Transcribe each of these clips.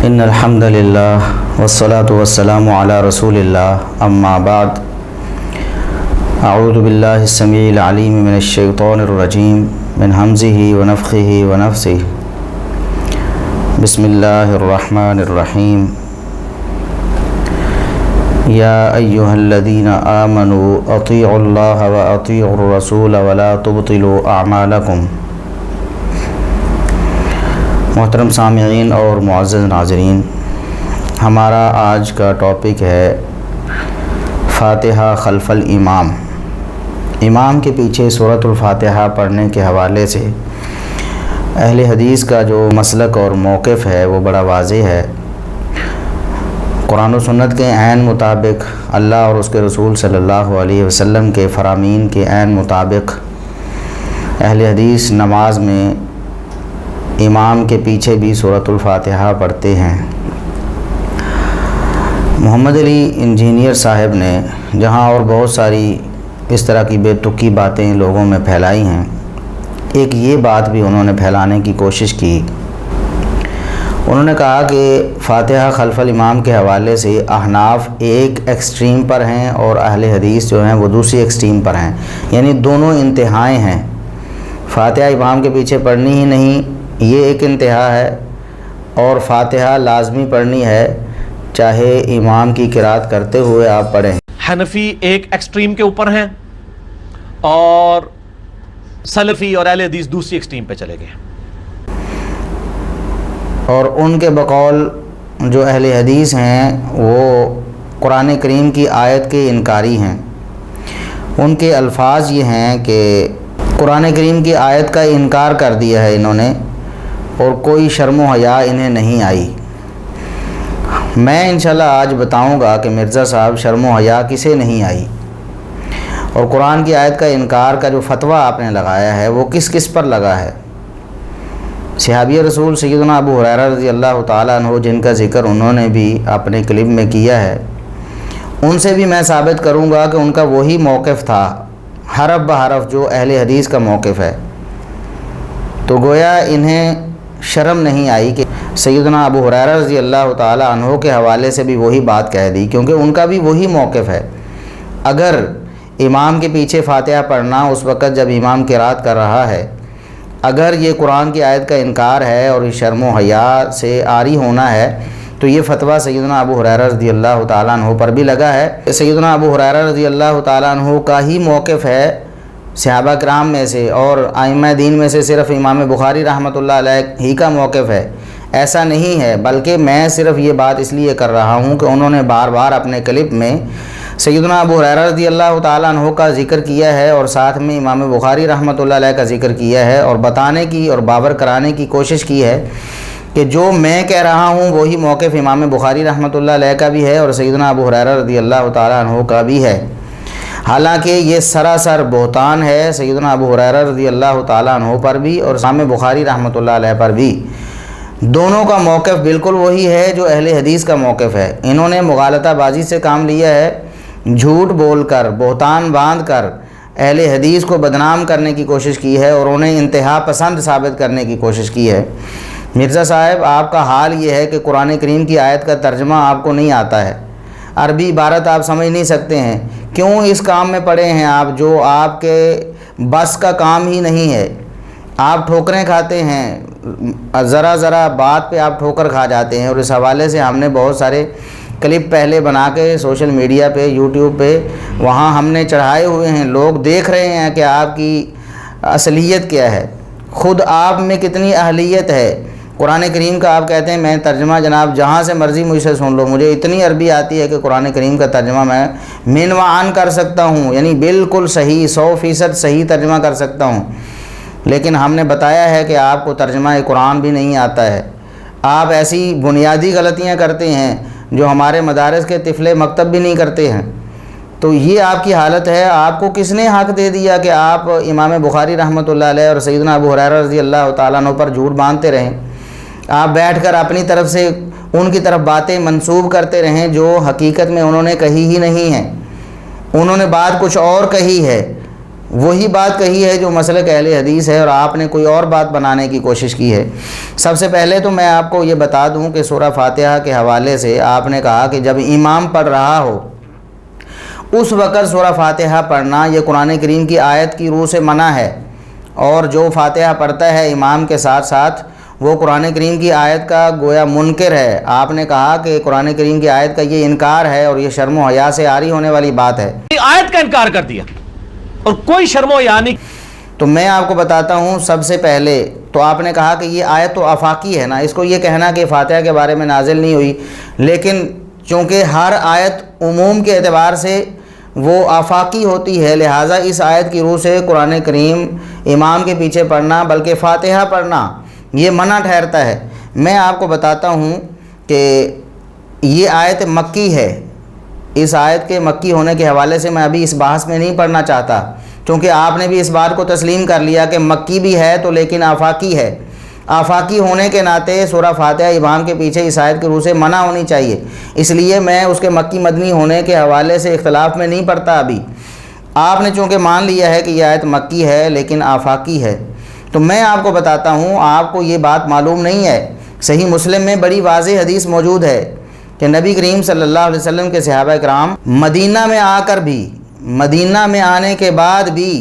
ان الحمد للہ والصلاة والسلام علی رسول اللہ اما بعد اعوذ باللہ السمیع العلیم من الشیطان الرجیم من حمزہ ونفخہ ونفثہ بسم اللہ الرحمن الرحیم یا ایہا الذین آمنوا اطیعوا اللہ واطیعوا الرسول ولا تبطلوا اعمالکم۔ محترم سامعین اور معزز ناظرین، ہمارا آج کا ٹاپک ہے فاتحہ خلف الامام۔ امام کے پیچھے سورۃ الفاتحہ پڑھنے کے حوالے سے اہل حدیث کا جو مسلک اور موقف ہے وہ بڑا واضح ہے۔ قرآن و سنت کے عین مطابق، اللہ اور اس کے رسول صلی اللہ علیہ وسلم کے فرامین کے عین مطابق اہل حدیث نماز میں امام کے پیچھے بھی سورۃ الفاتحہ پڑھتے ہیں۔ محمد علی انجینئر صاحب نے جہاں اور بہت ساری اس طرح کی بے تکی باتیں لوگوں میں پھیلائی ہیں، ایک یہ بات بھی انہوں نے پھیلانے کی کوشش کی۔ انہوں نے کہا کہ فاتحہ خلف الامام کے حوالے سے احناف ایک ایکسٹریم پر ہیں اور اہل حدیث جو ہیں وہ دوسری ایکسٹریم پر ہیں، یعنی دونوں انتہائیں ہیں۔ فاتحہ امام کے پیچھے پڑھنی ہی نہیں، یہ ایک انتہا ہے، اور فاتحہ لازمی پڑھنی ہے چاہے امام کی قرات کرتے ہوئے آپ پڑھیں۔ حنفی ایک ایکسٹریم کے اوپر ہیں اور سلفی اور اہل حدیث دوسری ایکسٹریم پہ چلے گئے، اور ان کے بقول جو اہل حدیث ہیں وہ قرآن کریم کی آیت کے انکاری ہیں۔ ان کے الفاظ یہ ہیں کہ قرآن کریم کی آیت کا انکار کر دیا ہے انہوں نے، اور کوئی شرم و حیا انہیں نہیں آئی۔ میں انشاءاللہ آج بتاؤں گا کہ مرزا صاحب شرم و حیا کسے نہیں آئی، اور قرآن کی آیت کا انکار کا جو فتویٰ آپ نے لگایا ہے وہ کس کس پر لگا ہے۔ صحابی رسول سیدنا ابو ہریرہ رضی اللہ تعالیٰ عنہ، جن کا ذکر انہوں نے بھی اپنے کلپ میں کیا ہے، ان سے بھی میں ثابت کروں گا کہ ان کا وہی موقف تھا حرف بحرف جو اہل حدیث کا موقف ہے۔ تو گویا انہیں شرم نہیں آئی کہ سیدنا ابو ہریرہ رضی اللہ تعالیٰ عنہ کے حوالے سے بھی وہی بات کہہ دی، کیونکہ ان کا بھی وہی موقف ہے۔ اگر امام کے پیچھے فاتحہ پڑھنا اس وقت جب امام قرات کر رہا ہے، اگر یہ قرآن کی آیت کا انکار ہے اور شرم و حیا سے عاری ہونا ہے، تو یہ فتویٰ سیدنا ابو ہریرہ رضی اللہ تعالیٰ عنہ پر بھی لگا ہے۔ سیدنا ابو ہریرہ رضی اللہ تعالیٰ عنہ کا ہی موقف ہے صحابہ کرام میں سے، اور ائمہ دین میں سے صرف امام بخاری رحمۃ اللہ علیہ ہی کا موقف ہے، ایسا نہیں ہے۔ بلکہ میں صرف یہ بات اس لیے کر رہا ہوں کہ انہوں نے بار بار اپنے کلپ میں سیدنا ابو ہریرہ رضی اللہ تعالیٰ عنہ کا ذکر کیا ہے، اور ساتھ میں امام بخاری رحمۃ اللہ علیہ کا ذکر کیا ہے، اور بتانے کی اور باور کرانے کی کوشش کی ہے کہ جو میں کہہ رہا ہوں وہی موقف امام بخاری رحمۃ اللہ علیہ کا بھی ہے اور سیدنا ابو ہریرہ رضی اللہ تعالیٰ عنہ کا بھی ہے۔ حالانکہ یہ سراسر بہتان ہے سیدنا ابو ہریرہ رضی اللہ تعالیٰ عنہ پر بھی اور امام بخاری رحمۃ اللہ علیہ پر بھی۔ دونوں کا موقف بالکل وہی ہے جو اہل حدیث کا موقف ہے۔ انہوں نے مغالطہ بازی سے کام لیا ہے، جھوٹ بول کر، بہتان باندھ کر اہل حدیث کو بدنام کرنے کی کوشش کی ہے، اور انہیں انتہا پسند ثابت کرنے کی کوشش کی ہے۔ مرزا صاحب، آپ کا حال یہ ہے کہ قرآن کریم کی آیت کا ترجمہ آپ کو نہیں آتا ہے، عربی عبارت آپ سمجھ نہیں سکتے ہیں۔ کیوں اس کام میں پڑے ہیں آپ جو آپ کے بس کا کام ہی نہیں ہے؟ آپ ٹھوکریں کھاتے ہیں، ذرا ذرا بات پہ آپ ٹھوکر کھا جاتے ہیں، اور اس حوالے سے ہم نے بہت سارے کلپ پہلے بنا کے سوشل میڈیا پہ، یوٹیوب پہ وہاں ہم نے چڑھائے ہوئے ہیں۔ لوگ دیکھ رہے ہیں کہ آپ کی اصلیت کیا ہے، خود آپ میں کتنی اہلیت ہے۔ قرآن کریم کا آپ کہتے ہیں میں ترجمہ جناب جہاں سے مرضی مجھ سے سن لو، مجھے اتنی عربی آتی ہے کہ قرآن کریم کا ترجمہ میں من و عن کر سکتا ہوں، یعنی بالکل صحیح 100% صحیح ترجمہ کر سکتا ہوں۔ لیکن ہم نے بتایا ہے کہ آپ کو ترجمہ قرآن بھی نہیں آتا ہے، آپ ایسی بنیادی غلطیاں کرتے ہیں جو ہمارے مدارس کے طفلے مکتب بھی نہیں کرتے ہیں۔ تو یہ آپ کی حالت ہے۔ آپ کو کس نے حق دے دیا کہ آپ امام بخاری رحمۃ اللہ علیہ اور سیدنا ابو ہریرہ رضی اللہ تعالیٰ عنہ پر جھوٹ باندھتے رہیں؟ آپ بیٹھ کر اپنی طرف سے ان کی طرف باتیں منسوب کرتے رہیں جو حقیقت میں انہوں نے کہی ہی نہیں ہیں، انہوں نے بات کچھ اور کہی ہے۔ وہی بات کہی ہے جو مسلک اہل حدیث ہے، اور آپ نے کوئی اور بات بنانے کی کوشش کی ہے۔ سب سے پہلے تو میں آپ کو یہ بتا دوں کہ سورہ فاتحہ کے حوالے سے آپ نے کہا کہ جب امام پڑھ رہا ہو اس وقت سورہ فاتحہ پڑھنا یہ قرآن کریم کی آیت کی روح سے منع ہے، اور جو فاتحہ پڑھتا ہے امام کے ساتھ ساتھ وہ قرآن کریم کی آیت کا گویا منکر ہے۔ آپ نے کہا کہ قرآن کریم کی آیت کا یہ انکار ہے اور یہ شرم و حیا سے عاری ہونے والی بات ہے۔ آیت کا انکار کر دیا اور کوئی شرم و حیا نہیں۔ تو میں آپ کو بتاتا ہوں، سب سے پہلے تو آپ نے کہا کہ یہ آیت تو آفاقی ہے نا، اس کو یہ کہنا کہ فاتحہ کے بارے میں نازل نہیں ہوئی، لیکن چونکہ ہر آیت عموم کے اعتبار سے وہ آفاقی ہوتی ہے، لہٰذا اس آیت کی روح سے قرآن کریم امام کے پیچھے پڑھنا بلکہ فاتحہ پڑھنا یہ منع ٹھہرتا ہے۔ میں آپ کو بتاتا ہوں کہ یہ آیت مکی ہے۔ اس آیت کے مکی ہونے کے حوالے سے میں ابھی اس بحث میں نہیں پڑھنا چاہتا، کیونکہ آپ نے بھی اس بات کو تسلیم کر لیا کہ مکی بھی ہے تو لیکن آفاقی ہے۔ آفاقی ہونے کے ناطے سورہ فاتحہ امام کے پیچھے اس آیت کی روح سے منع ہونی چاہیے، اس لیے میں اس کے مکی مدنی ہونے کے حوالے سے اختلاف میں نہیں پڑتا ابھی۔ آپ نے چونکہ مان لیا ہے کہ یہ آیت مکی ہے لیکن آفاقی ہے، تو میں آپ کو بتاتا ہوں، آپ کو یہ بات معلوم نہیں ہے، صحیح مسلم میں بڑی واضح حدیث موجود ہے کہ نبی کریم صلی اللہ علیہ وسلم کے صحابہ کرام مدینہ میں آ کر بھی، مدینہ میں آنے کے بعد بھی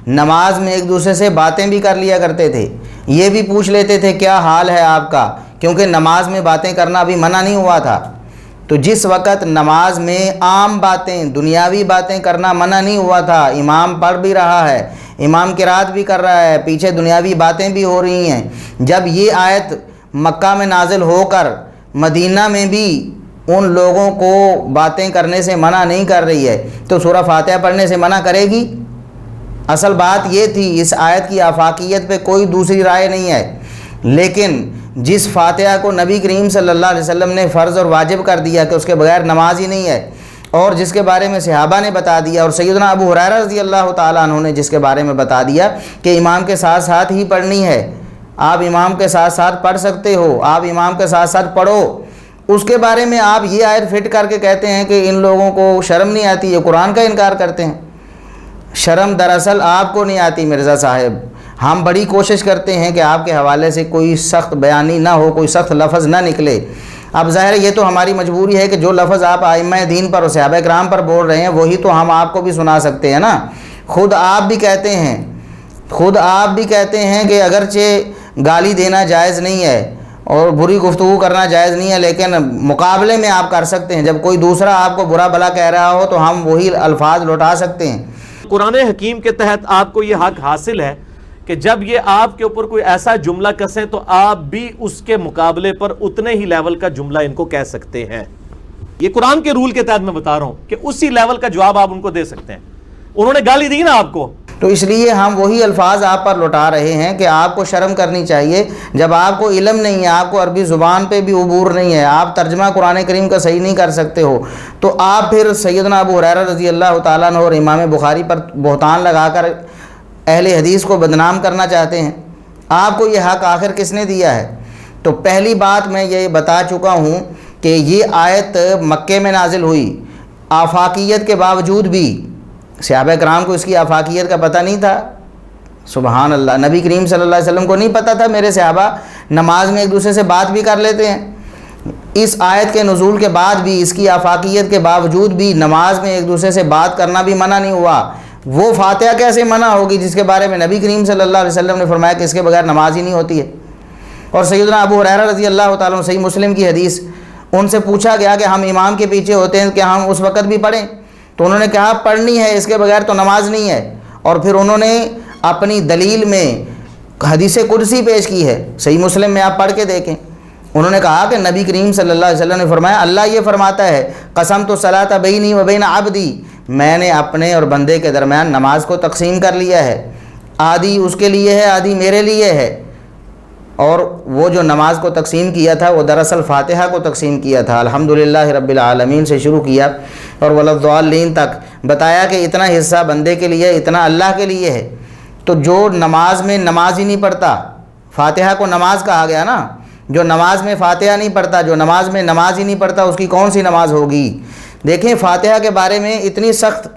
نماز میں ایک دوسرے سے باتیں بھی کر لیا کرتے تھے، یہ بھی پوچھ لیتے تھے کیا حال ہے آپ کا، کیونکہ نماز میں باتیں کرنا ابھی منع نہیں ہوا تھا۔ تو جس وقت نماز میں عام باتیں، دنیاوی باتیں کرنا منع نہیں ہوا تھا، امام پڑھ بھی رہا ہے، امام قرات بھی کر رہا ہے، پیچھے دنیاوی باتیں بھی ہو رہی ہیں، جب یہ آیت مکہ میں نازل ہو کر مدینہ میں بھی ان لوگوں کو باتیں کرنے سے منع نہیں کر رہی ہے تو سورہ فاتحہ پڑھنے سے منع کرے گی؟ اصل بات یہ تھی، اس آیت کی آفاقیت پہ کوئی دوسری رائے نہیں ہے، لیکن جس فاتحہ کو نبی کریم صلی اللہ علیہ وسلم نے فرض اور واجب کر دیا کہ اس کے بغیر نماز ہی نہیں ہے، اور جس کے بارے میں صحابہ نے بتا دیا، اور سیدنا ابو ہریرہ رضی اللہ تعالیٰ عنہ نے جس کے بارے میں بتا دیا کہ امام کے ساتھ ساتھ ہی پڑھنی ہے، آپ امام کے ساتھ ساتھ پڑھ سکتے ہو، آپ امام کے ساتھ ساتھ پڑھو، اس کے بارے میں آپ یہ آیت فٹ کر کے کہتے ہیں کہ ان لوگوں کو شرم نہیں آتی، یہ قرآن کا انکار کرتے ہیں۔ شرم دراصل آپ کو نہیں آتی مرزا صاحب، ہم بڑی کوشش کرتے ہیں کہ آپ کے حوالے سے کوئی سخت بیانی نہ ہو، کوئی سخت لفظ نہ نکلے۔ اب ظاہر ہے یہ تو ہماری مجبوری ہے کہ جو لفظ آپ ائمہ دین پر اور صحابہ کرام پر بول رہے ہیں وہی تو ہم آپ کو بھی سنا سکتے ہیں نا۔ خود آپ بھی کہتے ہیں کہ اگرچہ گالی دینا جائز نہیں ہے اور بری گفتگو کرنا جائز نہیں ہے، لیکن مقابلے میں آپ کر سکتے ہیں، جب کوئی دوسرا آپ کو برا بھلا کہہ رہا ہو تو ہم وہی الفاظ لوٹا سکتے ہیں۔ قرآن حکیم کے تحت آپ کو یہ حق حاصل ہے کہ جب یہ آپ کے اوپر کوئی ایسا جملہ کسیں تو آپ بھی اس کے مقابلے پر اتنے ہی لیول کا جملہ ان کو کہہ سکتے ہیں۔ یہ قرآن کے رول کے تحت میں بتا رہا ہوں کہ اسی لیول کا جواب آپ ان کو دے سکتے ہیں۔ انہوں نے گالی دی نا آپ کو، تو اس لیے ہم وہی الفاظ آپ پر لوٹا رہے ہیں کہ آپ کو شرم کرنی چاہیے، جب آپ کو علم نہیں ہے، آپ کو عربی زبان پہ بھی عبور نہیں ہے، آپ ترجمہ قرآن کریم کا صحیح نہیں کر سکتے ہو، تو آپ پھر سیدنا ابو ہریرہ رضی اللہ تعالیٰ عنہ اور امام بخاری پر بہتان لگا کر اہل حدیث کو بدنام کرنا چاہتے ہیں۔ آپ کو یہ حق آخر کس نے دیا ہے؟ تو پہلی بات میں یہ بتا چکا ہوں کہ یہ آیت مکے میں نازل ہوئی، آفاقیت کے باوجود بھی صحابہ کرام کو اس کی آفاقیت کا پتہ نہیں تھا۔ سبحان اللہ، نبی کریم صلی اللہ علیہ وسلم کو نہیں پتہ تھا میرے صحابہ نماز میں ایک دوسرے سے بات بھی کر لیتے ہیں؟ اس آیت کے نزول کے بعد بھی، اس کی آفاقیت کے باوجود بھی نماز میں ایک دوسرے سے بات کرنا بھی منع نہیں ہوا۔ وہ فاتحہ کیسے منع ہوگی جس کے بارے میں نبی کریم صلی اللہ علیہ وسلم نے فرمایا کہ اس کے بغیر نماز ہی نہیں ہوتی ہے؟ اور سیدنا ابو ہریرہ رضی اللہ تعالیٰ عنہ، صحیح مسلم کی حدیث، ان سے پوچھا گیا کہ ہم امام کے پیچھے ہوتے ہیں کہ ہم اس وقت بھی پڑھیں؟ تو انہوں نے کہا پڑھنی ہے، اس کے بغیر تو نماز نہیں ہے۔ اور پھر انہوں نے اپنی دلیل میں حدیث قدسی پیش کی ہے، صحیح مسلم میں آپ پڑھ کے دیکھیں۔ انہوں نے کہا کہ نبی کریم صلی اللہ علیہ وسلم نے فرمایا، اللہ یہ فرماتا ہے قسمت الصلاۃ بینی و بین عبدی، میں نے اپنے اور بندے کے درمیان نماز کو تقسیم کر لیا ہے، آدھی اس کے لیے ہے، آدھی میرے لیے ہے۔ اور وہ جو نماز کو تقسیم کیا تھا وہ دراصل فاتحہ کو تقسیم کیا تھا، الحمدللہ رب العالمین سے شروع کیا اور ولضالین تک بتایا کہ اتنا حصہ بندے کے لیے، اتنا اللہ کے لیے ہے۔ تو جو نماز میں نماز ہی نہیں پڑھتا، فاتحہ کو نماز کہا گیا نا، جو نماز میں فاتحہ نہیں پڑھتا، جو نماز میں نماز ہی نہیں پڑھتا، اس کی کون سی نماز ہوگی؟ دیکھیں فاتحہ کے بارے میں اتنی سخت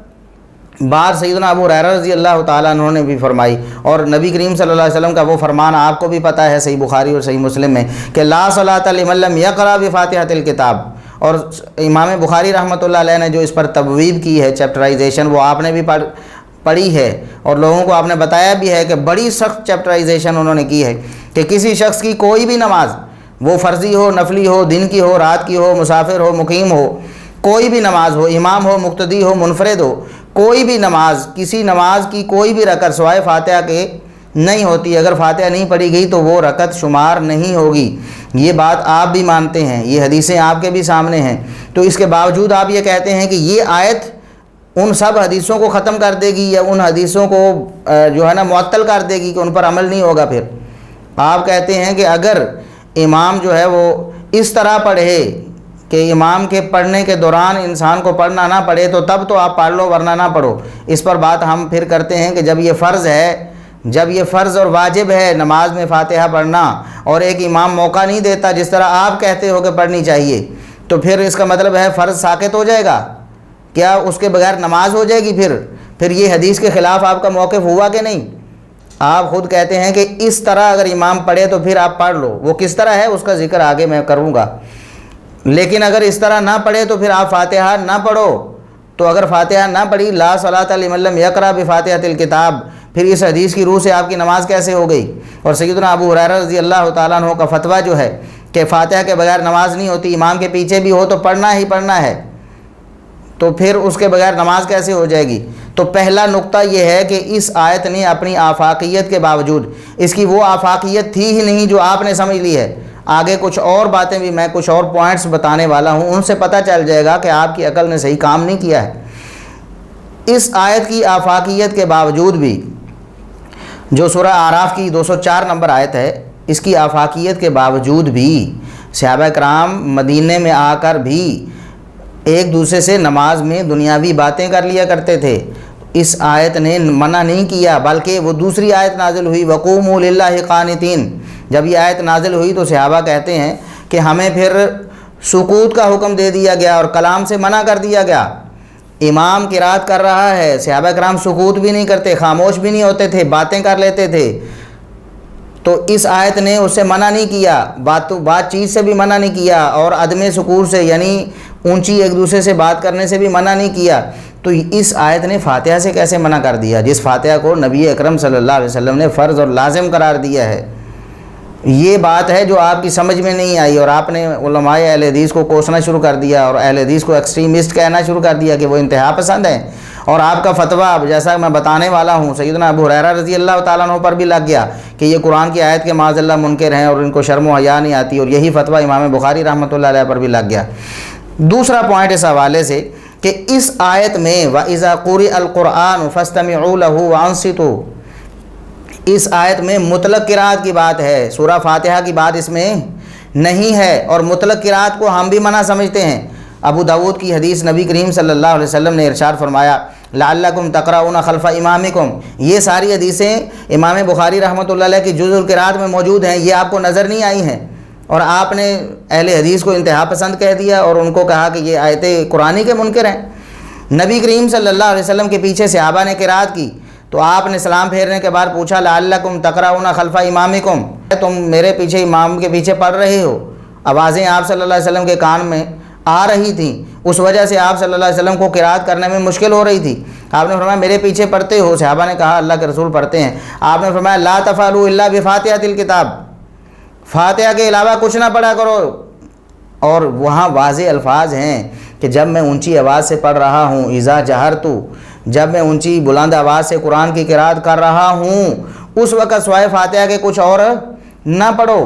بات سیدنا ابو ہریرہ رضی اللہ تعالیٰ عنہ نے بھی فرمائی، اور نبی کریم صلی اللہ علیہ وسلم کا وہ فرمان آپ کو بھی پتہ ہے صحیح بخاری اور صحیح مسلم میں کہ لا صلاۃ لمن لم یقرأ بفاتحۃ الکتاب، اور امام بخاری رحمۃ اللہ علیہ نے جو اس پر تبویب کی ہے چیپٹرائزیشن، وہ آپ نے بھی پڑھی ہے اور لوگوں کو آپ نے بتایا بھی ہے کہ بڑی سخت چیپٹرائزیشن انہوں نے کی ہے کہ کسی شخص کی کوئی بھی نماز، وہ فرضی ہو، نفلی ہو، دن کی ہو، رات کی ہو، مسافر ہو، مقیم ہو، کوئی بھی نماز ہو، امام ہو، مقتدی ہو، منفرد ہو، کوئی بھی نماز، کسی نماز کی کوئی بھی رکعت سوائے فاتحہ کے نہیں ہوتی، اگر فاتحہ نہیں پڑھی گئی تو وہ رکعت شمار نہیں ہوگی۔ یہ بات آپ بھی مانتے ہیں، یہ حدیثیں آپ کے بھی سامنے ہیں، تو اس کے باوجود آپ یہ کہتے ہیں کہ یہ آیت ان سب حدیثوں کو ختم کر دے گی یا ان حدیثوں کو جو ہے نا معطل کر دے گی کہ ان پر عمل نہیں ہوگا۔ پھر آپ کہتے ہیں کہ اگر امام جو ہے وہ اس طرح پڑھے کہ امام کے پڑھنے کے دوران انسان کو پڑھنا نہ پڑے تو تب تو آپ پڑھ لو ورنہ نہ پڑھو۔ اس پر بات ہم پھر کرتے ہیں کہ جب یہ فرض ہے، جب یہ فرض اور واجب ہے نماز میں فاتحہ پڑھنا، اور ایک امام موقع نہیں دیتا جس طرح آپ کہتے ہو کہ پڑھنی چاہیے، تو پھر اس کا مطلب ہے فرض ساقط ہو جائے گا؟ کیا اس کے بغیر نماز ہو جائے گی؟ پھر یہ حدیث کے خلاف آپ کا موقف ہوا کہ نہیں؟ آپ خود کہتے ہیں کہ اس طرح اگر امام پڑھے تو پھر آپ پڑھ لو، وہ کس طرح ہے اس کا ذکر آگے میں کروں گا، لیکن اگر اس طرح نہ پڑھے تو پھر آپ فاتحہ نہ پڑھو۔ تو اگر فاتحہ نہ پڑھی، لا صلاۃ لمن لم یقرأ بفاتحۃ الکتاب، پھر اس حدیث کی روح سے آپ کی نماز کیسے ہو گئی؟ اور سیدنا ابو ہریرہ رضی اللہ تعالیٰ عنہ کا فتویٰ جو ہے کہ فاتحہ کے بغیر نماز نہیں ہوتی، امام کے پیچھے بھی ہو تو پڑھنا ہی پڑھنا ہے، تو پھر اس کے بغیر نماز کیسے ہو جائے گی؟ تو پہلا نقطہ یہ ہے کہ اس آیت نے اپنی آفاقیت کے باوجود، اس کی وہ آفاقیت تھی ہی نہیں جو آپ نے سمجھ لی ہے۔ آگے کچھ اور باتیں بھی میں کچھ اور پوائنٹس بتانے والا ہوں، ان سے پتہ چل جائے گا کہ آپ کی عقل نے صحیح کام نہیں کیا ہے۔ اس آیت کی آفاقیت کے باوجود بھی، جو سورہ اعراف کی 204 نمبر آیت ہے، اس کی آفاقیت کے باوجود بھی صحابہ کرام مدینے میں آ کر بھی ایک دوسرے سے نماز میں دنیاوی باتیں کر لیا کرتے تھے۔ اس آیت نے منع نہیں کیا، بلکہ وہ دوسری آیت نازل ہوئی وَقُومُوا لِلَّهِ قَانِتِينَ، جب یہ آیت نازل ہوئی تو صحابہ کہتے ہیں کہ ہمیں پھر سکوت کا حکم دے دیا گیا اور کلام سے منع کر دیا گیا۔ امام قرات کر رہا ہے، صحابہ کرام سکوت بھی نہیں کرتے، خاموش بھی نہیں ہوتے تھے، باتیں کر لیتے تھے، تو اس آیت نے اس سے منع نہیں کیا، بات چیز سے بھی منع نہیں کیا، اور عدم سکوت سے یعنی اونچی ایک دوسرے سے بات کرنے سے بھی منع نہیں کیا۔ تو اس آیت نے فاتحہ سے کیسے منع کر دیا، جس فاتحہ کو نبی اکرم صلی اللہ علیہ وسلم نے فرض اور لازم قرار دیا ہے؟ یہ بات ہے جو آپ کی سمجھ میں نہیں آئی، اور آپ نے علماء اہل حدیث کو کوسنا شروع کر دیا اور اہل حدیث کو ایکسٹریمسٹ کہنا شروع کر دیا کہ وہ انتہا پسند ہیں، اور آپ کا فتویٰ جیسا میں بتانے والا ہوں سیدنا ابو ہریرہ رضی اللہ تعالیٰ عنہ پر بھی لگ گیا کہ یہ قرآن کی آیت کے معاذ اللہ منکر ہیں اور ان کو شرم و حیا نہیں آتی، اور یہی فتویٰ امام بخاری رحمۃ اللہ علیہ پر بھی لگ گیا۔ دوسرا پوائنٹ اس حوالے سے کہ اس آیت میں وَإِذَا قُرِئَ الْقُرْآنُ فَاسْتَمِعُوا لَهُ وَأَنصِتُوا، اس آیت میں مطلق قرات کی بات ہے، سورہ فاتحہ کی بات اس میں نہیں ہے، اور مطلق قرات کو ہم بھی منع سمجھتے ہیں۔ ابو داود کی حدیث نبی کریم صلی اللہ علیہ وسلم نے ارشاد فرمایا لعلکم تقرؤون خلف امامکم، یہ ساری حدیثیں امام بخاری رحمۃ اللہ علیہ کی جزء القرات میں موجود ہیں، یہ آپ کو نظر نہیں آئی ہیں، اور آپ نے اہل حدیث کو انتہا پسند کہہ دیا اور ان کو کہا کہ یہ آیتیں قرآنی کے منکر ہیں۔ نبی کریم صلی اللہ علیہ وسلم کے پیچھے صحابہ نے قرات کی تو آپ نے سلام پھیرنے کے بعد پوچھا لعلکم تقرؤون خلف امامکم، تم میرے پیچھے امام کے پیچھے پڑھ رہے ہو؟ آوازیں آپ صلی اللہ علیہ وسلم کے کان میں آ رہی تھیں، اس وجہ سے آپ صلی اللہ علیہ وسلم کو قرات کرنے میں مشکل ہو رہی تھی۔ آپ نے فرمایا میرے پیچھے پڑھتے ہو؟ صحابہ نے کہا اللہ کے رسول پڑھتے ہیں۔ آپ نے فرمایا لا تفعلوا الا بفاتحۃ الکتاب، فاتحہ کے علاوہ کچھ نہ پڑھا کرو، اور وہاں واضح الفاظ ہیں کہ جب میں اونچی آواز سے پڑھ رہا ہوں، اذا جہرت، جب میں اونچی بلند آواز سے قرآن کی قرات کر رہا ہوں اس وقت سوائے فاتحہ کے کچھ اور نہ پڑھو۔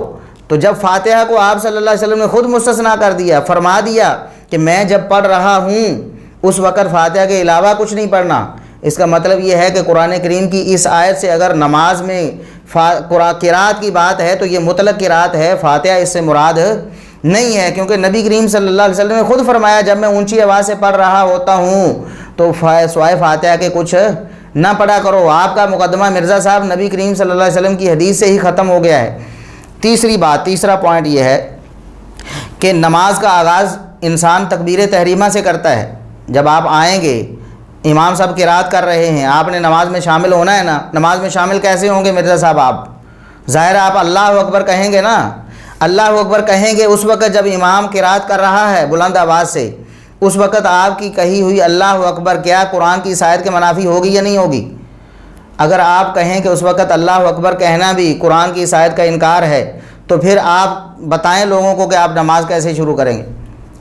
تو جب فاتحہ کو آپ صلی اللہ علیہ وسلم نے خود مستثنا کر دیا، فرما دیا کہ میں جب پڑھ رہا ہوں اس وقت فاتحہ کے علاوہ کچھ نہیں پڑھنا، اس کا مطلب یہ ہے کہ قرآن کریم کی اس آیت سے اگر نماز میں قرات کی بات ہے تو یہ مطلق قرات ہے، فاتحہ اس سے مراد نہیں ہے، کیونکہ نبی کریم صلی اللہ علیہ وسلم نے خود فرمایا جب میں اونچی آواز سے پڑھ رہا ہوتا ہوں تو سوائے فاتحہ کے کچھ نہ پڑھا کرو۔ آپ کا مقدمہ مرزا صاحب نبی کریم صلی اللہ علیہ وسلم کی حدیث سے ہی ختم ہو گیا ہے۔ تیسرا پوائنٹ یہ ہے کہ نماز کا آغاز انسان تکبیر تحریمہ سے کرتا ہے۔ جب آپ آئیں گے امام صاحب قرات کر رہے ہیں، آپ نے نماز میں شامل ہونا ہے نا، نماز میں شامل کیسے ہوں گے مرزا صاحب آپ؟ ظاہر آپ اللہ اکبر کہیں گے نا، اللہ اکبر کہیں گے اس وقت جب امام قرات کر رہا ہے بلند آواز سے، اس وقت آپ کی کہی ہوئی اللہ اکبر کیا قرآن کی اس آیت کے منافی ہوگی یا نہیں ہوگی؟ اگر آپ کہیں کہ اس وقت اللہ اکبر کہنا بھی قرآن کی اس آیت کا انکار ہے تو پھر آپ بتائیں لوگوں کو کہ آپ نماز کیسے شروع کریں گے؟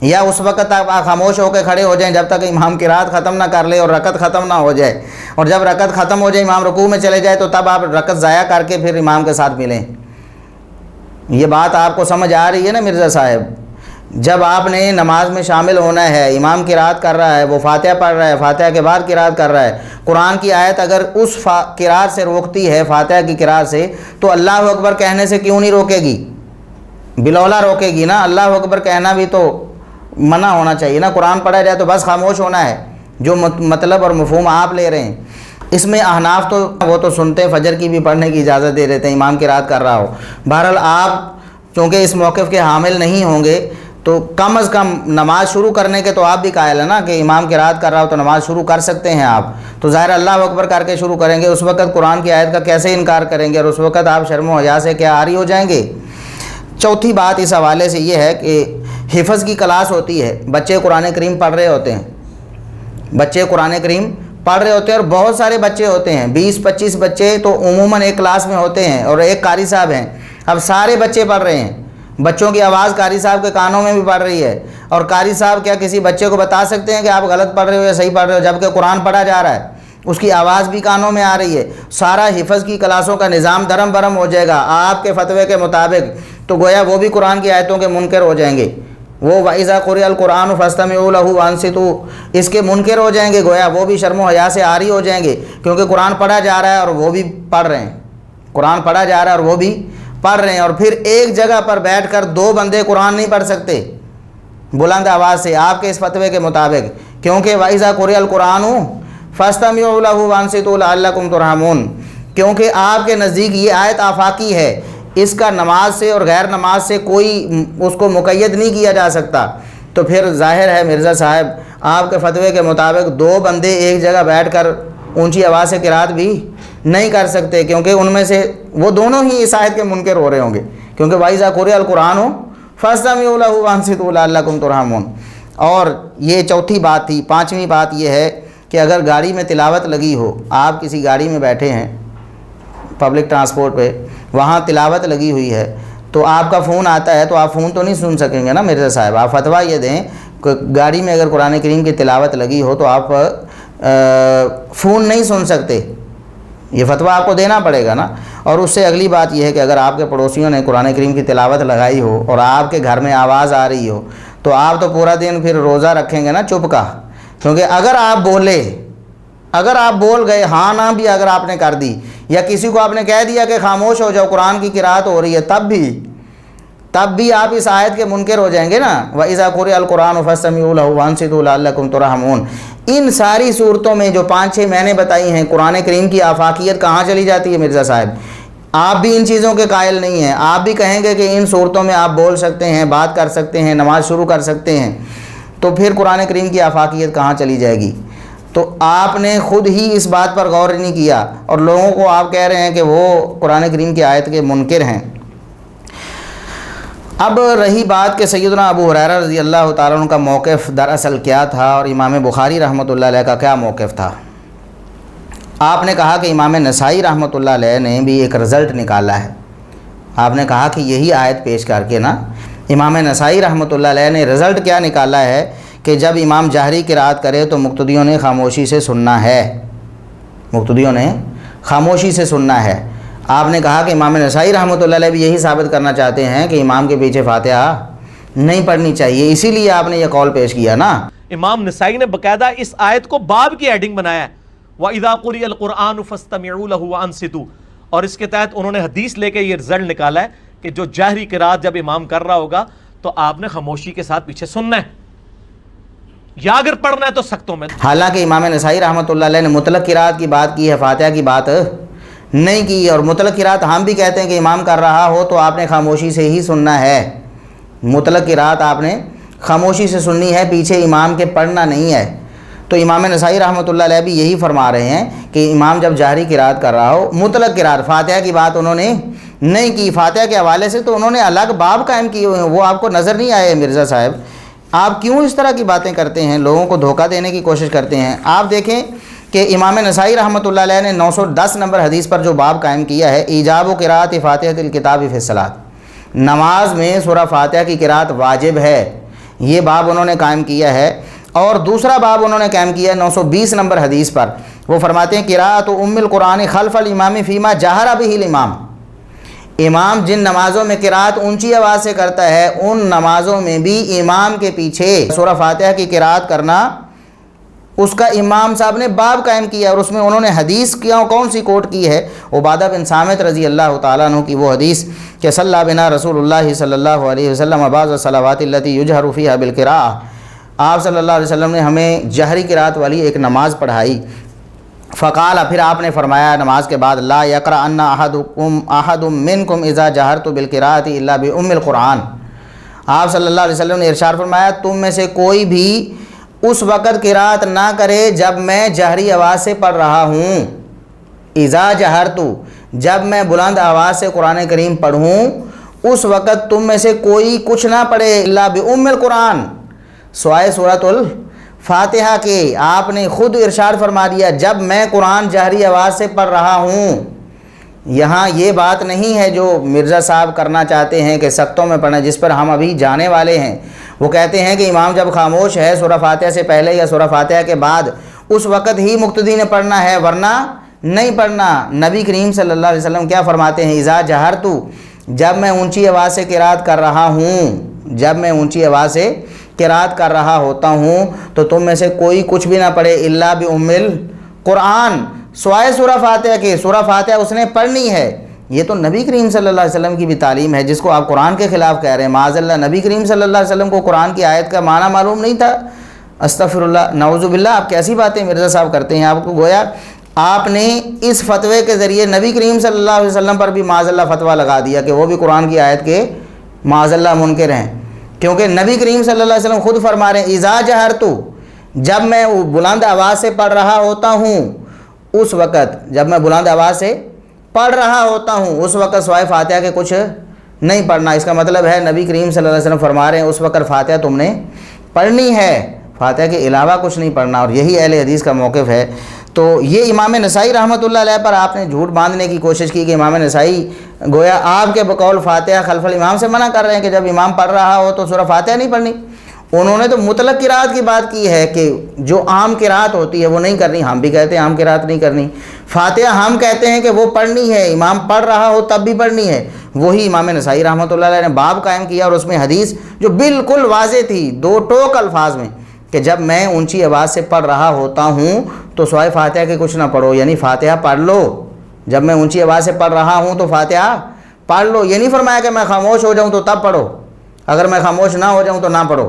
یا اس وقت آپ خاموش ہو کے کھڑے ہو جائیں جب تک امام قرات ختم نہ کر لے اور رکعت ختم نہ ہو جائے، اور جب رکعت ختم ہو جائے امام رکوع میں چلے جائے تو تب آپ رکعت ضائع کر کے پھر امام کے ساتھ ملیں؟ یہ بات آپ کو سمجھ آ رہی ہے نا مرزا صاحب؟ جب آپ نے نماز میں شامل ہونا ہے، امام قرات کر رہا ہے، وہ فاتحہ پڑھ رہا ہے، فاتحہ کے بعد قرات کر رہا ہے، قرآن کی آیت اگر اس قرات سے روکتی ہے، فاتحہ کی قرات سے، تو اللہ اکبر کہنے سے کیوں نہیں روکے گی؟ بلولا روکے گی نا۔ اللہ اکبر کہنا بھی تو منع ہونا چاہیے نا، قرآن پڑھا جائے تو بس خاموش ہونا ہے، جو مطلب اور مفہوم آپ لے رہے ہیں۔ اس میں احناف تو وہ تو سنتے ہیں، فجر کی بھی پڑھنے کی اجازت دے دیتے ہیں امام قرات کر رہا ہو۔ بہرحال آپ چونکہ اس موقف کے حامل نہیں ہوں گے تو کم از کم نماز شروع کرنے کے تو آپ بھی قائل ہیں نا کہ امام قرات کر رہا ہو تو نماز شروع کر سکتے ہیں آپ، تو ظاہر اللہ اکبر کر کے شروع کریں گے، اس وقت قرآن کی آیت کا کیسے انکار کریں گے، اور اس وقت آپ شرم و حیا سے کیا عاری ہو جائیں گے؟ چوتھی بات اس حوالے سے یہ ہے کہ حفظ کی کلاس ہوتی ہے، بچے قرآن کریم پڑھ رہے ہوتے ہیں، بچے قرآن کریم پڑھ رہے ہوتے ہیں، اور بہت سارے بچے ہوتے ہیں، 20-25 بچے تو عموماً ایک کلاس میں ہوتے ہیں، اور ایک قاری صاحب ہیں، اب سارے بچے پڑھ رہے ہیں، بچوں کی آواز قاری صاحب کے کانوں میں بھی پڑھ رہی ہے، اور قاری صاحب کیا کسی بچے کو بتا سکتے ہیں کہ آپ غلط پڑھ رہے ہو یا صحیح پڑھ رہے ہو، جبکہ قرآن پڑھا جا رہا ہے، اس کی آواز بھی کانوں میں آ رہی ہے، سارا حفظ کی کلاسوں کا نظام درم برم ہو جائے گا آپ کے فتوے کے مطابق، تو گویا وہ بھی قرآن کی آیتوں کے منکر ہو جائیں گے، وہ وَإِذَا قُرِئَ الْقُرْآنُ فَاسْتَمِعُوا لَهُ وَأَنصِتُوا اس کے منکر ہو جائیں گے، گویا وہ بھی شرم و حیا سے عاری ہو جائیں گے، کیونکہ قرآن پڑھا جا رہا ہے اور وہ بھی پڑھ رہے ہیں، قرآن پڑھا جا رہا ہے اور وہ بھی پڑھ رہے ہیں، اور پھر ایک جگہ پر بیٹھ کر 2 بندے قرآن نہیں پڑھ سکتے بلند آواز سے آپ کے اس فتوے کے مطابق، کیونکہ وَإِذَا قُرِئَ الْقُرْآنُ فَاسْتَمِعُوا لَهُ وَأَنصِتُوا لَعَلَّكُمْ تُرْحَمُونَ کیونکہ آپ کے نزدیک یہ آیت آفاقی ہے، اس کا نماز سے اور غیر نماز سے کوئی اس کو مقید نہیں کیا جا سکتا، تو پھر ظاہر ہے مرزا صاحب آپ کے فتوے کے مطابق 2 بندے ایک جگہ بیٹھ کر اونچی آواز سے قرات بھی نہیں کر سکتے، کیونکہ ان میں سے وہ دونوں ہی اس آیت کے منکر ہو رہے ہوں گے، کیونکہ وَإِذَا قُرِئَ الْقُرْآنُ فَاسْتَمِعُوا لَهُ وَأَنصِتُوا لَعَلَّكُمْ تُرْحَمُونَ اور یہ چوتھی بات تھی۔ پانچویں بات یہ ہے کہ اگر گاڑی میں تلاوت لگی ہو، آپ کسی گاڑی میں بیٹھے ہیں پبلک ٹرانسپورٹ پہ، وہاں تلاوت لگی ہوئی ہے تو آپ کا فون آتا ہے تو آپ فون تو نہیں سن سکیں گے نا مرزا صاحب، آپ فتویٰ یہ دیں کہ گاڑی میں اگر قرآن کریم کی تلاوت لگی ہو تو آپ فون نہیں سن سکتے، یہ فتویٰ آپ کو دینا پڑے گا نا۔ اور اس سے اگلی بات یہ ہے کہ اگر آپ کے پڑوسیوں نے قرآن کریم کی تلاوت لگائی ہو اور آپ کے گھر میں آواز آ رہی ہو تو آپ تو پورا دن پھر روزہ رکھیں گے نا چپ کا، کیونکہ اگر آپ بول گئے ہاں نہ بھی اگر آپ نے کر دی، یا کسی کو آپ نے کہہ دیا کہ خاموش ہو جاؤ قرآن کی قرات ہو رہی ہے، تب بھی آپ اس آیت کے منکر ہو جائیں گے نا۔ وَإِذَا قُرِئَ الْقُرْآنُ فَاسْتَمِعُوا لَهُ وَأَنصِتُوا لَعَلَّكُمْ تُرْحَمُونَ ان ساری صورتوں میں جو 5-6 میں نے بتائی ہیں، قرآن کریم کی آفاقیت کہاں چلی جاتی ہے مرزا صاحب؟ آپ بھی ان چیزوں کے قائل نہیں ہیں، آپ بھی کہیں گے کہ ان صورتوں میں آپ بول سکتے ہیں، بات کر سکتے ہیں، نماز شروع کر سکتے ہیں، تو پھر قرآن کریم کی آفاقیت کہاں چلی جائے گی؟ تو آپ نے خود ہی اس بات پر غور نہیں کیا اور لوگوں کو آپ کہہ رہے ہیں کہ وہ قرآن کریم کی آیت کے منکر ہیں۔ اب رہی بات کہ سیدنا ابو ہریرہ رضی اللہ تعالیٰ عنہ کا موقف دراصل کیا تھا اور امام بخاری رحمۃ اللہ علیہ کا کیا موقف تھا۔ آپ نے کہا کہ امام نسائی رحمۃ اللہ علیہ نے بھی ایک رزلٹ نکالا ہے، آپ نے کہا کہ یہی آیت پیش کر کے نا امام نسائی رحمۃ اللہ علیہ نے رزلٹ کیا نکالا ہے کہ جب امام جہری قرات کرے تو مقتدیوں نے خاموشی سے سننا ہے، مقتدیوں نے خاموشی سے سننا ہے۔ آپ نے کہا کہ امام نسائی رحمۃ اللہ علیہ بھی یہی ثابت کرنا چاہتے ہیں کہ امام کے پیچھے فاتحہ نہیں پڑھنی چاہیے، اسی لیے آپ نے یہ قول پیش کیا نا۔ امام نسائی نے باقاعدہ اس آیت کو باب کی ہیڈنگ بنایا ہے، وَإِذَا قُرِئَ الْقُرْآنُ فَاسْتَمِعُوا لَهُ وَأَنصِتُوا، اور اس کے تحت انہوں نے حدیث لے کے یہ رزلٹ نکالا ہے کہ جو جہری قرات جب امام کر رہا ہوگا تو آپ نے خاموشی کے ساتھ پیچھے سننا ہے، یا اگر پڑھنا ہے تو سختوں میں۔ حالانکہ امام نسائی رحمۃ اللہ علیہ نے مطلق قرات کی بات کی ہے، فاتحہ کی بات نہیں کی، اور مطلق قرات ہم بھی کہتے ہیں کہ امام کر رہا ہو تو آپ نے خاموشی سے ہی سننا ہے، مطلق قرات آپ نے خاموشی سے سننی ہے، پیچھے امام کے پڑھنا نہیں ہے۔ تو امام نسائی رحمۃ اللہ علیہ بھی یہی فرما رہے ہیں کہ امام جب جہری قرات کر رہا ہو، مطلق قرات، فاتحہ کی بات انہوں نے نہیں کی، فاتحہ کے حوالے سے تو انہوں نے الگ باب قائم کیے ہوئے ہیں، وہ آپ کو نظر نہیں آئے مرزا صاحب؟ آپ کیوں اس طرح کی باتیں کرتے ہیں، لوگوں کو دھوکہ دینے کی کوشش کرتے ہیں؟ آپ دیکھیں کہ امام نسائی رحمۃ اللہ علیہ نے 910 نمبر حدیث پر جو باب قائم کیا ہے، ایجاب و قراءت فاتحۃ الکتاب فی الصلاۃ، نماز میں سورہ فاتحہ کی قراءت واجب ہے، یہ باب انہوں نے قائم کیا ہے۔ اور دوسرا باب انہوں نے قائم کیا ہے 920 نمبر حدیث پر، وہ فرماتے ہیں قراءت ام القرآن خلف الامام فیما جہر بہ الامام، امام جن نمازوں میں قراءت اونچی آواز سے کرتا ہے ان نمازوں میں بھی امام کے پیچھے سورہ فاتحہ کی قراءت کرنا، اس کا امام صاحب نے باب قائم کیا، اور اس میں انہوں نے حدیث کون سی کوٹ کی ہے؟ عبادہ بن صامت رضی اللہ تعالیٰ عنہ کی وہ حدیث کہ صلی بنا رسول اللہ صلی اللہ علیہ وسلم بعض الصلوات التی یجہر فیہا بالقراءہ، آپ صلی اللہ علیہ وسلم نے ہمیں جہری قراءت والی ایک نماز پڑھائی، فقال، پھر آپ نے فرمایا نماز کے بعد، لا یقرأن احد منکم اذا جہرت بالقراءۃ الا بام القرآن، آپ صلی اللہ علیہ وسلم نے ارشاد فرمایا تم میں سے کوئی بھی اس وقت قراءت نہ کرے جب میں جہری آواز سے پڑھ رہا ہوں، اذا جہرت، جب میں بلند آواز سے قرآن کریم پڑھوں اس وقت تم میں سے کوئی کچھ نہ پڑھے الا بام القرآن، سوائے سورۃ الفاتحہ کے۔ آپ نے خود ارشاد فرما دیا جب میں قرآن جہری آواز سے پڑھ رہا ہوں۔ یہاں یہ بات نہیں ہے جو مرزا صاحب کرنا چاہتے ہیں کہ سختوں میں پڑھیں، جس پر ہم ابھی جانے والے ہیں۔ وہ کہتے ہیں کہ امام جب خاموش ہے سورہ فاتحہ سے پہلے یا سورہ فاتحہ کے بعد اس وقت ہی مقتدی نے پڑھنا ہے، ورنہ نہیں پڑھنا۔ نبی کریم صلی اللہ علیہ وسلم کیا فرماتے ہیں؟ اذا جہرت، جب میں اونچی آواز سے قراءت کر رہا ہوں، جب میں اونچی آواز سے قراءت کر رہا ہوتا ہوں تو تم میں سے کوئی کچھ بھی نہ پڑھے الا بام القرآن، سوائے سورہ فاتحہ کے۔ سورہ فاتحہ اس نے پڑھنی ہے۔ یہ تو نبی کریم صلی اللہ علیہ وسلم کی بھی تعلیم ہے، جس کو آپ قرآن کے خلاف کہہ رہے ہیں۔ معاذ اللہ، نبی کریم صلی اللہ علیہ وسلم کو قرآن کی آیت کا معنی معلوم نہیں تھا؟ استغفر اللہ، نعوذ باللہ، آپ کیسی باتیں مرزا صاحب کرتے ہیں؟ آپ کو گویا آپ نے اس فتوے کے ذریعے نبی کریم صلی اللہ علیہ وسلم پر بھی معاذ اللہ فتویٰ لگا دیا کہ وہ بھی قرآن کی آیت کے معاذ اللہ منکر ہیں، کیونکہ نبی کریم صلی اللہ علیہ وسلم خود فرما رہے ہیں اذا جہرت، جب میں بلند آواز سے پڑھ رہا ہوتا ہوں اس وقت، جب میں بلند آواز سے پڑھ رہا ہوتا ہوں اس وقت سوائے فاتحہ کے کچھ نہیں پڑھنا۔ اس کا مطلب ہے نبی کریم صلی اللہ علیہ وسلم فرما رہے ہیں اس وقت فاتحہ تم نے پڑھنی ہے، فاتحہ کے علاوہ کچھ نہیں پڑھنا، اور یہی اہل حدیث کا موقف ہے۔ تو یہ امام نسائی رحمۃ اللہ علیہ پر آپ نے جھوٹ باندھنے کی کوشش کی کہ امام نسائی گویا آپ کے بقول فاتحہ خلف الامام سے منع کر رہے ہیں کہ جب امام پڑھ رہا ہو تو سورہ فاتحہ نہیں پڑھنی۔ انہوں نے تو مطلق قراءت کی بات کی ہے کہ جو عام قراءت ہوتی ہے وہ نہیں کرنی، ہم بھی کہتے ہیں عام قراءت نہیں کرنی۔ فاتحہ ہم کہتے ہیں کہ وہ پڑھنی ہے، امام پڑھ رہا ہو تب بھی پڑھنی ہے۔ وہی امام نسائی رحمۃ اللہ علیہ نے باب قائم کیا، اور اس میں حدیث جو بالکل واضح تھی دو ٹوک الفاظ میں کہ جب میں اونچی آواز سے پڑھ رہا ہوتا ہوں تو سوائے فاتحہ کے کچھ نہ پڑھو، یعنی فاتحہ پڑھ لو۔ جب میں اونچی آواز سے پڑھ رہا ہوں تو فاتحہ پڑھ لو، یہ نہیں فرمایا کہ میں خاموش ہو جاؤں تو تب پڑھو، اگر میں خاموش نہ ہو جاؤں تو نہ پڑھو۔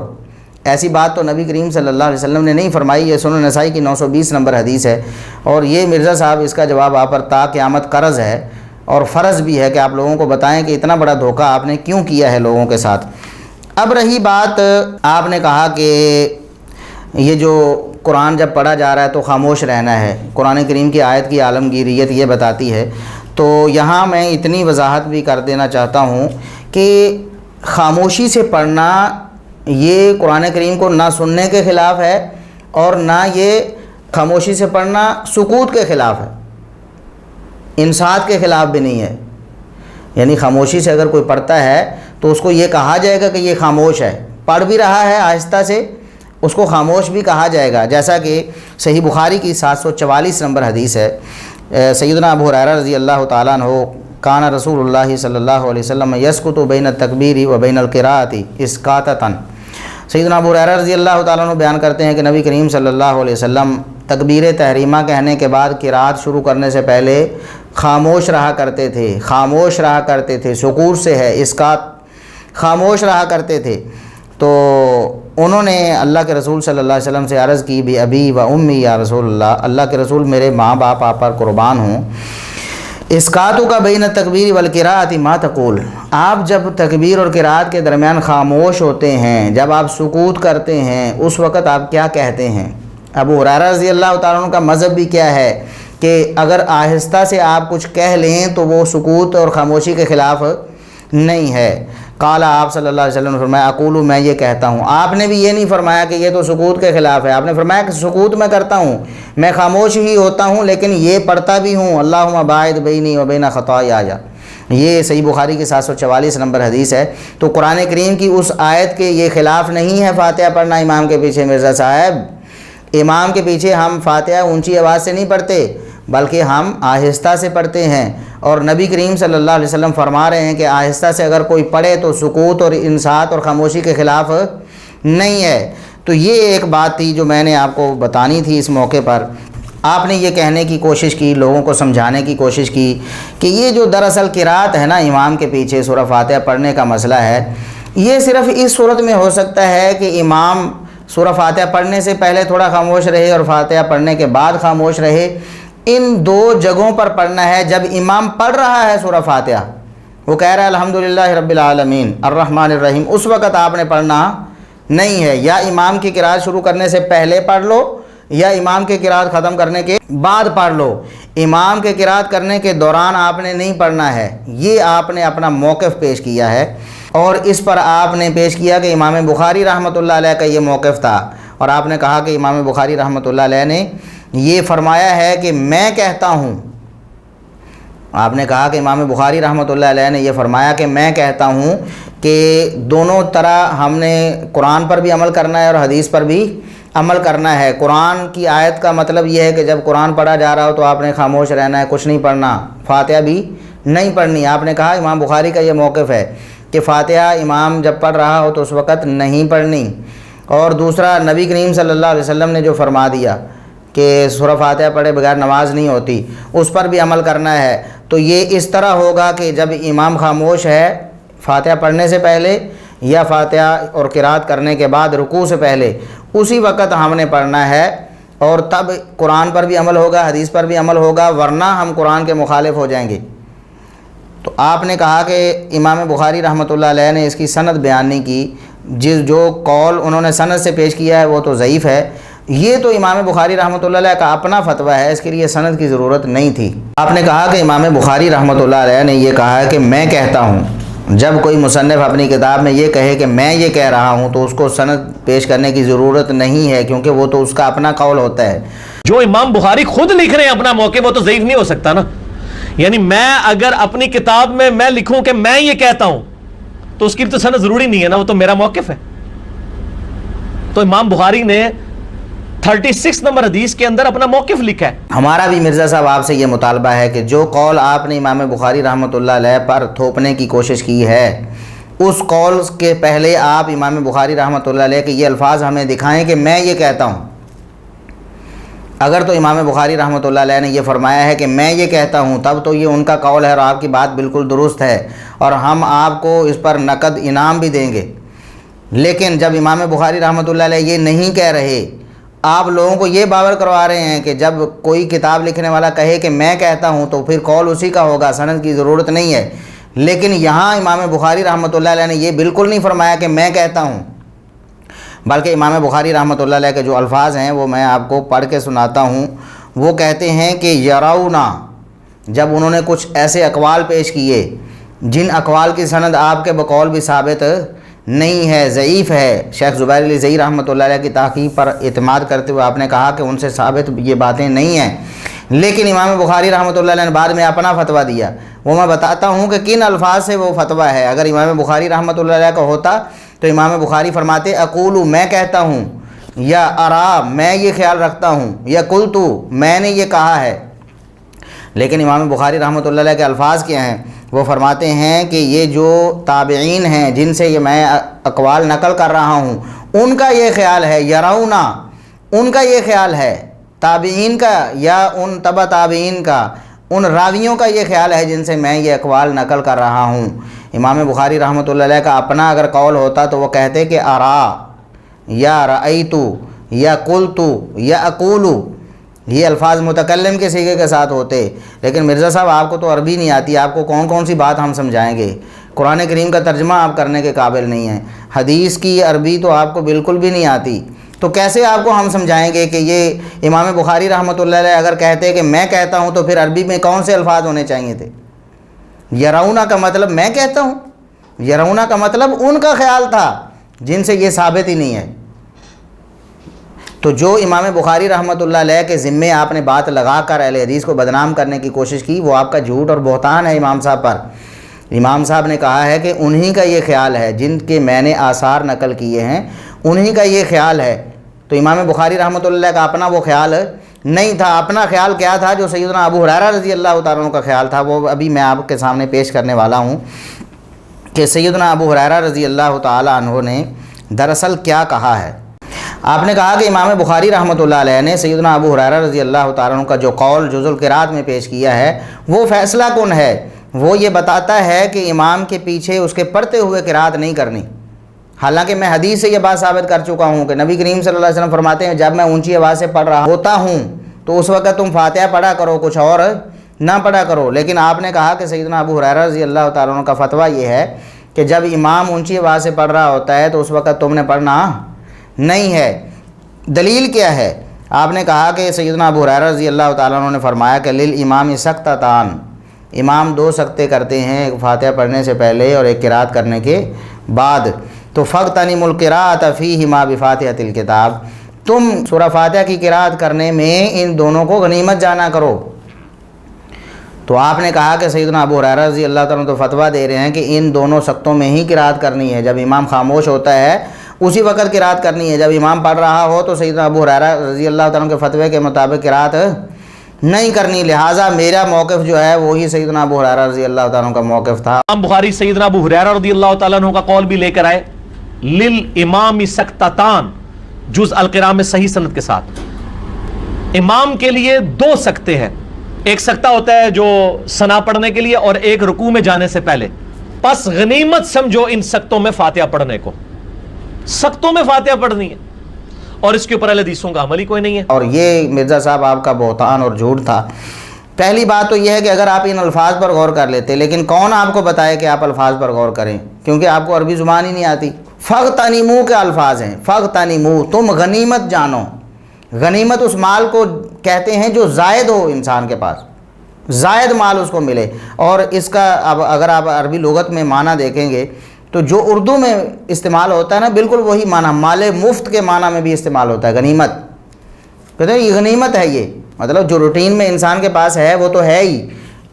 ایسی بات تو نبی کریم صلی اللہ علیہ وسلم نے نہیں فرمائی۔ یہ سنن نسائی کی 920 نمبر حدیث ہے، اور یہ مرزا صاحب اس کا جواب آپ پر تا قیامت قرض ہے، اور فرض بھی ہے کہ آپ لوگوں کو بتائیں کہ اتنا بڑا دھوکہ آپ نے کیوں کیا ہے لوگوں کے ساتھ۔ اب رہی بات، آپ نے کہا کہ یہ جو قرآن جب پڑھا جا رہا ہے تو خاموش رہنا ہے، قرآن کریم کی آیت کی عالمگیریت یہ بتاتی ہے، تو یہاں میں اتنی وضاحت بھی کر دینا چاہتا ہوں کہ خاموشی سے پڑھنا یہ قرآن کریم کو نہ سننے کے خلاف ہے، اور نہ یہ خاموشی سے پڑھنا سکوت کے خلاف ہے، انصات کے خلاف بھی نہیں ہے۔ یعنی خاموشی سے اگر کوئی پڑھتا ہے تو اس کو یہ کہا جائے گا کہ یہ خاموش ہے، پڑھ بھی رہا ہے آہستہ سے، اس کو خاموش بھی کہا جائے گا۔ جیسا کہ صحیح بخاری کی 744 نمبر حدیث ہے، سیدنا ابو ہریرہ رضی اللہ تعالیٰ عنہ، کان رسول اللہ صلی اللہ علیہ وسلم یسکت بین التکبیر و بین القراءۃ اسکاتۃ۔ سیدنا ابو ہریرہ رضی اللہ تعالیٰ عنہ بیان کرتے ہیں کہ نبی کریم صلی اللہ علیہ وسلم تکبیر تحریمہ کہنے کے بعد قراءت شروع کرنے سے پہلے خاموش رہا کرتے تھے، خاموش رہا کرتے تھے، سکوت سے ہے اسکات، خاموش رہا کرتے تھے۔ تو انہوں نے اللہ کے رسول صلی اللہ علیہ وسلم سے عرض کی، بھی ابی و امی یا رسول اللہ، اللہ کے رسول میرے ماں باپ آپ پر قربان ہوں، اسکاتو کا بین التکبیر والقراءۃ ما تقول، آپ جب تکبیر اور قراءت کے درمیان خاموش ہوتے ہیں، جب آپ سکوت کرتے ہیں، اس وقت آپ کیا کہتے ہیں؟ ابو ہریرہ رضی اللہ تعالیٰ عنہ کا مذہب بھی کیا ہے کہ اگر آہستہ سے آپ کچھ کہہ لیں تو وہ سکوت اور خاموشی کے خلاف نہیں ہے۔ قال، آپ صلی اللہ علیہ وسلم نے فرمایا، اقول، میں یہ کہتا ہوں۔ آپ نے بھی یہ نہیں فرمایا کہ یہ تو سکوت کے خلاف ہے، آپ نے فرمایا کہ سکوت میں کرتا ہوں، میں خاموش ہی ہوتا ہوں، لیکن یہ پڑھتا بھی ہوں، اللہم باعد بینی و بین خطایا۔ یہ صحیح بخاری کی 744 نمبر حدیث ہے۔ تو قرآن کریم کی اس آیت کے یہ خلاف نہیں ہے فاتحہ پڑھنا امام کے پیچھے۔ مرزا صاحب، امام کے پیچھے ہم فاتحہ اونچی آواز سے نہیں پڑھتے بلکہ ہم آہستہ سے پڑھتے ہیں، اور نبی کریم صلی اللہ علیہ وسلم فرما رہے ہیں کہ آہستہ سے اگر کوئی پڑھے تو سکوت اور انصات اور خاموشی کے خلاف نہیں ہے۔ تو یہ ایک بات تھی جو میں نے آپ کو بتانی تھی اس موقع پر۔ آپ نے یہ کہنے کی کوشش کی، لوگوں کو سمجھانے کی کوشش کی کہ یہ جو دراصل قرات ہے نا امام کے پیچھے سورہ فاتحہ پڑھنے کا مسئلہ ہے، یہ صرف اس صورت میں ہو سکتا ہے کہ امام سورہ فاتحہ پڑھنے سے پہلے تھوڑا خاموش رہے اور فاتحہ پڑھنے کے بعد خاموش رہے۔ ان دو جگہوں پر پڑھنا ہے۔ جب امام پڑھ رہا ہے سورہ فاتحہ، وہ کہہ رہا ہے الحمدللہ رب العالمین الرحمن الرحیم، اس وقت آپ نے پڑھنا نہیں ہے۔ یا امام کی قرات شروع کرنے سے پہلے پڑھ لو یا امام کی قرات ختم کرنے کے بعد پڑھ لو۔ امام کے قرات کرنے کے دوران آپ نے نہیں پڑھنا ہے۔ یہ آپ نے اپنا موقف پیش کیا ہے، اور اس پر آپ نے پیش کیا کہ امام بخاری رحمۃ اللہ علیہ کا یہ موقف تھا، اور آپ نے کہا کہ امام بخاری رحمۃ اللہ علیہ نے یہ فرمایا ہے کہ میں کہتا ہوں۔ آپ نے کہا کہ امام بخاری رحمۃ اللہ علیہ نے یہ فرمایا کہ میں کہتا ہوں کہ دونوں طرح ہم نے قرآن پر بھی عمل کرنا ہے اور حدیث پر بھی عمل کرنا ہے۔ قرآن کی آیت کا مطلب یہ ہے کہ جب قرآن پڑھا جا رہا ہو تو آپ نے خاموش رہنا ہے، کچھ نہیں پڑھنا، فاتحہ بھی نہیں پڑھنی۔ آپ نے کہا امام بخاری کا یہ موقف ہے کہ فاتحہ امام جب پڑھ رہا ہو تو اس وقت نہیں پڑھنی۔ اور دوسرا، نبی کریم صلی اللہ علیہ وسلم نے جو فرما دیا کہ سورہ فاتحہ پڑھے بغیر نماز نہیں ہوتی، اس پر بھی عمل کرنا ہے۔ تو یہ اس طرح ہوگا کہ جب امام خاموش ہے فاتحہ پڑھنے سے پہلے یا فاتحہ اور قرات کرنے کے بعد رکوع سے پہلے، اسی وقت ہم نے پڑھنا ہے، اور تب قرآن پر بھی عمل ہوگا، حدیث پر بھی عمل ہوگا، ورنہ ہم قرآن کے مخالف ہو جائیں گے۔ تو آپ نے کہا کہ امام بخاری رحمۃ اللہ علیہ نے اس کی سند بیان نہیں کی، جو قول انہوں نے سند سے پیش کیا ہے وہ تو ضعیف ہے۔ یہ تو امام بخاری رحمۃ اللہ علیہ کا اپنا فتویٰ ہے، اس کے لیے سند کی ضرورت نہیں تھی۔ آپ نے کہا کہ امام بخاری رحمۃ اللہ علیہ نے یہ کہا ہے کہ میں کہتا ہوں۔ جب کوئی مصنف اپنی کتاب میں یہ کہے کہ میں یہ کہہ رہا ہوں تو اس کو سند پیش کرنے کی ضرورت نہیں ہے، کیونکہ وہ تو اس کا اپنا قول ہوتا ہے۔ جو امام بخاری خود لکھ رہے ہیں اپنا موقف، وہ تو ضعیف نہیں ہو سکتا نا۔ یعنی میں اگر اپنی کتاب میں میں لکھوں کہ میں یہ کہتا ہوں تو اس کی تو سند ضروری نہیں ہے نا، وہ تو میرا موقف ہے۔ تو امام بخاری نے 36 نمبر حدیث کے اندر اپنا موقف لکھا ہے۔ ہمارا بھی مرزا صاحب آپ سے یہ مطالبہ ہے کہ جو قول آپ نے امام بخاری رحمۃ اللہ علیہ پر تھوپنے کی کوشش کی ہے، اس قول کے پہلے آپ امام بخاری رحمۃ اللہ علیہ کے یہ الفاظ ہمیں دکھائیں کہ میں یہ کہتا ہوں۔ اگر تو امام بخاری رحمۃ اللہ علیہ نے یہ فرمایا ہے کہ میں یہ کہتا ہوں، تب تو یہ ان کا قول ہے اور آپ کی بات بالکل درست ہے، اور ہم آپ کو اس پر نقد انعام بھی دیں گے۔ لیکن جب امام بخاری رحمۃ اللہ علیہ یہ نہیں کہہ رہے، آپ لوگوں کو یہ باور کروا رہے ہیں کہ جب کوئی کتاب لکھنے والا کہے کہ میں کہتا ہوں تو پھر قول اسی کا ہوگا، سند کی ضرورت نہیں ہے۔ لیکن یہاں امام بخاری رحمۃ اللہ علیہ نے یہ بالکل نہیں فرمایا کہ میں کہتا ہوں، بلکہ امام بخاری رحمۃ اللہ علیہ کے جو الفاظ ہیں وہ میں آپ کو پڑھ کے سناتا ہوں۔ وہ کہتے ہیں کہ یرونا، جب انہوں نے کچھ ایسے اقوال پیش کیے جن اقوال کی سند آپ کے بقول بھی ثابت نہیں ہے، ضعیف ہے، شیخ زبیر علی زئی رحمۃ اللہ علیہ کی تحقیق پر اعتماد کرتے ہوئے آپ نے کہا کہ ان سے ثابت یہ باتیں نہیں ہیں، لیکن امام بخاری رحمۃ اللہ علیہ نے بعد میں اپنا فتویٰ دیا۔ وہ میں بتاتا ہوں کہ کن الفاظ سے وہ فتویٰ ہے۔ اگر امام بخاری رحمۃ اللہ علیہ کا ہوتا تو امام بخاری فرماتے اقول، میں کہتا ہوں، یا ارا، میں یہ خیال رکھتا ہوں، یا قلت، میں نے یہ کہا ہے۔ لیکن امام بخاری رحمۃ اللہ علیہ کے الفاظ کیا ہیں؟ وہ فرماتے ہیں کہ یہ جو تابعین ہیں جن سے یہ میں اقوال نقل کر رہا ہوں، ان کا یہ خیال ہے، یرونا، ان کا یہ خیال ہے، تابعین کا یا ان تبع تابعین کا، ان راویوں کا یہ خیال ہے جن سے میں یہ اقوال نقل کر رہا ہوں۔ امام بخاری رحمۃ اللہ علیہ کا اپنا اگر قول ہوتا تو وہ کہتے کہ ارا، یا رأیت، یا قلت، یا اقول، یہ الفاظ متکلم کے صیغے کے ساتھ ہوتے۔ لیکن مرزا صاحب آپ کو تو عربی نہیں آتی، آپ کو کون کون سی بات ہم سمجھائیں گے؟ قرآن کریم کا ترجمہ آپ کرنے کے قابل نہیں ہیں، حدیث کی عربی تو آپ کو بالکل بھی نہیں آتی، تو کیسے آپ کو ہم سمجھائیں گے کہ یہ امام بخاری رحمۃ اللہ علیہ اگر کہتے کہ میں کہتا ہوں تو پھر عربی میں کون سے الفاظ ہونے چاہیے تھے؟ یرونا کا مطلب میں کہتا ہوں، یرونا کا مطلب ان کا خیال تھا جن سے یہ ثابت ہی نہیں ہے۔ تو جو امام بخاری رحمۃ اللہ علیہ کے ذمے آپ نے بات لگا کر اہل حدیث کو بدنام کرنے کی کوشش کی، وہ آپ کا جھوٹ اور بہتان ہے امام صاحب پر۔ امام صاحب نے کہا ہے کہ انہی کا یہ خیال ہے، جن کے میں نے آثار نقل کیے ہیں انہی کا یہ خیال ہے۔ تو امام بخاری رحمۃ اللہ کا اپنا وہ خیال نہیں تھا۔ اپنا خیال کیا تھا؟ جو سیدنا ابو ہریرہ رضی اللہ تعالیٰ عنہ کا خیال تھا، وہ ابھی میں آپ کے سامنے پیش کرنے والا ہوں کہ سیدنا ابو ہریرہ رضی اللہ تعالیٰ عنہ نے دراصل کیا کہا ہے۔ آپ نے کہا کہ امام بخاری رحمۃ اللہ علیہ نے سیدنا ابو ہریرہ رضی اللہ تعالیٰ عنہ کا جو قول جزء القراءت میں پیش کیا ہے وہ فیصلہ کن ہے۔ وہ یہ بتاتا ہے کہ امام کے پیچھے اس کے پڑھتے ہوئے قراءت نہیں کرنی، حالانکہ میں حدیث سے یہ بات ثابت کر چکا ہوں کہ نبی کریم صلی اللہ علیہ وسلم فرماتے ہیں جب میں اونچی آواز سے پڑھ رہا ہوتا ہوں تو اس وقت تم فاتحہ پڑھا کرو، کچھ اور نہ پڑھا کرو۔ لیکن آپ نے کہا کہ سیدنا ابو ہریرہ رضی اللہ تعالیٰ عنہ کا فتویٰ یہ ہے کہ جب امام اونچی آواز سے پڑھ رہا ہوتا ہے تو اس وقت تم نے پڑھنا نہیں ہے۔ دلیل کیا ہے؟ آپ نے کہا کہ سیدنا ابو ہریرہ رضی اللہ تعالیٰ عنہ نے فرمایا کہ للامام سکتتان، امام دو سکتے کرتے ہیں، ایک فاتحہ پڑھنے سے پہلے اور ایک قراءت کرنے کے بعد۔ تو فاغتنموا القراءۃ فیہما بفاتحۃ الکتاب، تم سورہ فاتحہ کی قراءت کرنے میں ان دونوں کو غنیمت جانا کرو۔ تو آپ نے کہا کہ سیدنا ابو ہریرہ رضی اللہ تعالیٰ عنہ تو فتویٰ دے رہے ہیں کہ ان دونوں سکتوں میں ہی قراءت کرنی ہے، جب امام خاموش ہوتا ہے اسی وقت قراءت کرنی ہے، جب امام پڑھ رہا ہو تو سیدنا ابو ہریرہ رضی اللہ تعالیٰ عنہ کے فتوے کے مطابق قراءت نہیں کرنی۔ لہٰذا میرا موقف جو ہے وہی سیدنا ابو ہریرہ رضی اللہ تعالیٰ عنہ کا موقف تھا۔ امام بخاری سیدنا ابو ہریرہ رضی اللہ تعالیٰ عنہ کا قول بھی لے کر آئے، للامام سکتتان، جز القراء میں صحیح سند کے ساتھ۔ امام کے لیے دو سکتے ہیں، ایک سکتہ ہوتا ہے جو ثنا پڑھنے کے لیے اور ایک رکوع میں جانے سے پہلے۔ پس غنیمت سمجھو ان سکتوں میں فاتحہ پڑھنے کو، سکتوں میں فاتحہ پڑھنی ہے، اور اس کے اوپر اہل حدیثوں کا عمل ہی کوئی نہیں ہے۔ اور یہ مرزا صاحب آپ کا بہتان اور جھوٹ تھا۔ پہلی بات تو یہ ہے کہ اگر آپ ان الفاظ پر غور کر لیتے، لیکن کون آپ کو بتائے کہ آپ الفاظ پر غور کریں، کیونکہ آپ کو عربی زبان ہی نہیں آتی۔ فاغتنموا کے الفاظ ہیں، فاغتنموا، تم غنیمت جانو۔ غنیمت اس مال کو کہتے ہیں جو زائد ہو انسان کے پاس، زائد مال اس کو ملے۔ اور اس کا اب اگر آپ عربی لغت میں معنی دیکھیں گے تو جو اردو میں استعمال ہوتا ہے نا، بالکل وہی معنی مال مفت کے معنی میں بھی استعمال ہوتا ہے، غنیمت۔ کہتے ہیں یہ غنیمت ہے، یہ مطلب جو روٹین میں انسان کے پاس ہے وہ تو ہے ہی،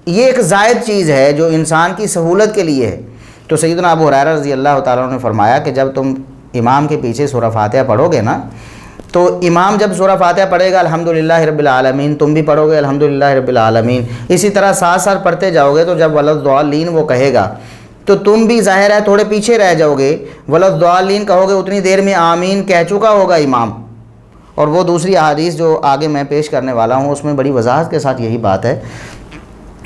یہ ایک زائد چیز ہے جو انسان کی سہولت کے لیے ہے۔ تو سیدنا ابو ہریرہ رضی اللہ تعالیٰ عنہ نے فرمایا کہ جب تم امام کے پیچھے سورہ فاتحہ پڑھو گے نا، تو امام جب سورہ فاتحہ پڑھے گا الحمدللہ رب العالمین، تم بھی پڑھو گے الحمدللہ رب العالمین، اسی طرح ساتھ ساتھ پڑھتے جاؤ گے۔ تو جب ولضالین وہ کہے گا تو تم بھی ظاہر ہے تھوڑے پیچھے رہ جاؤ گے، ولضالین کہو گے، اتنی دیر میں آمین کہہ چکا ہوگا امام۔ اور وہ دوسری احادیث جو آگے میں پیش کرنے والا ہوں اس میں بڑی وضاحت کے ساتھ یہی بات ہے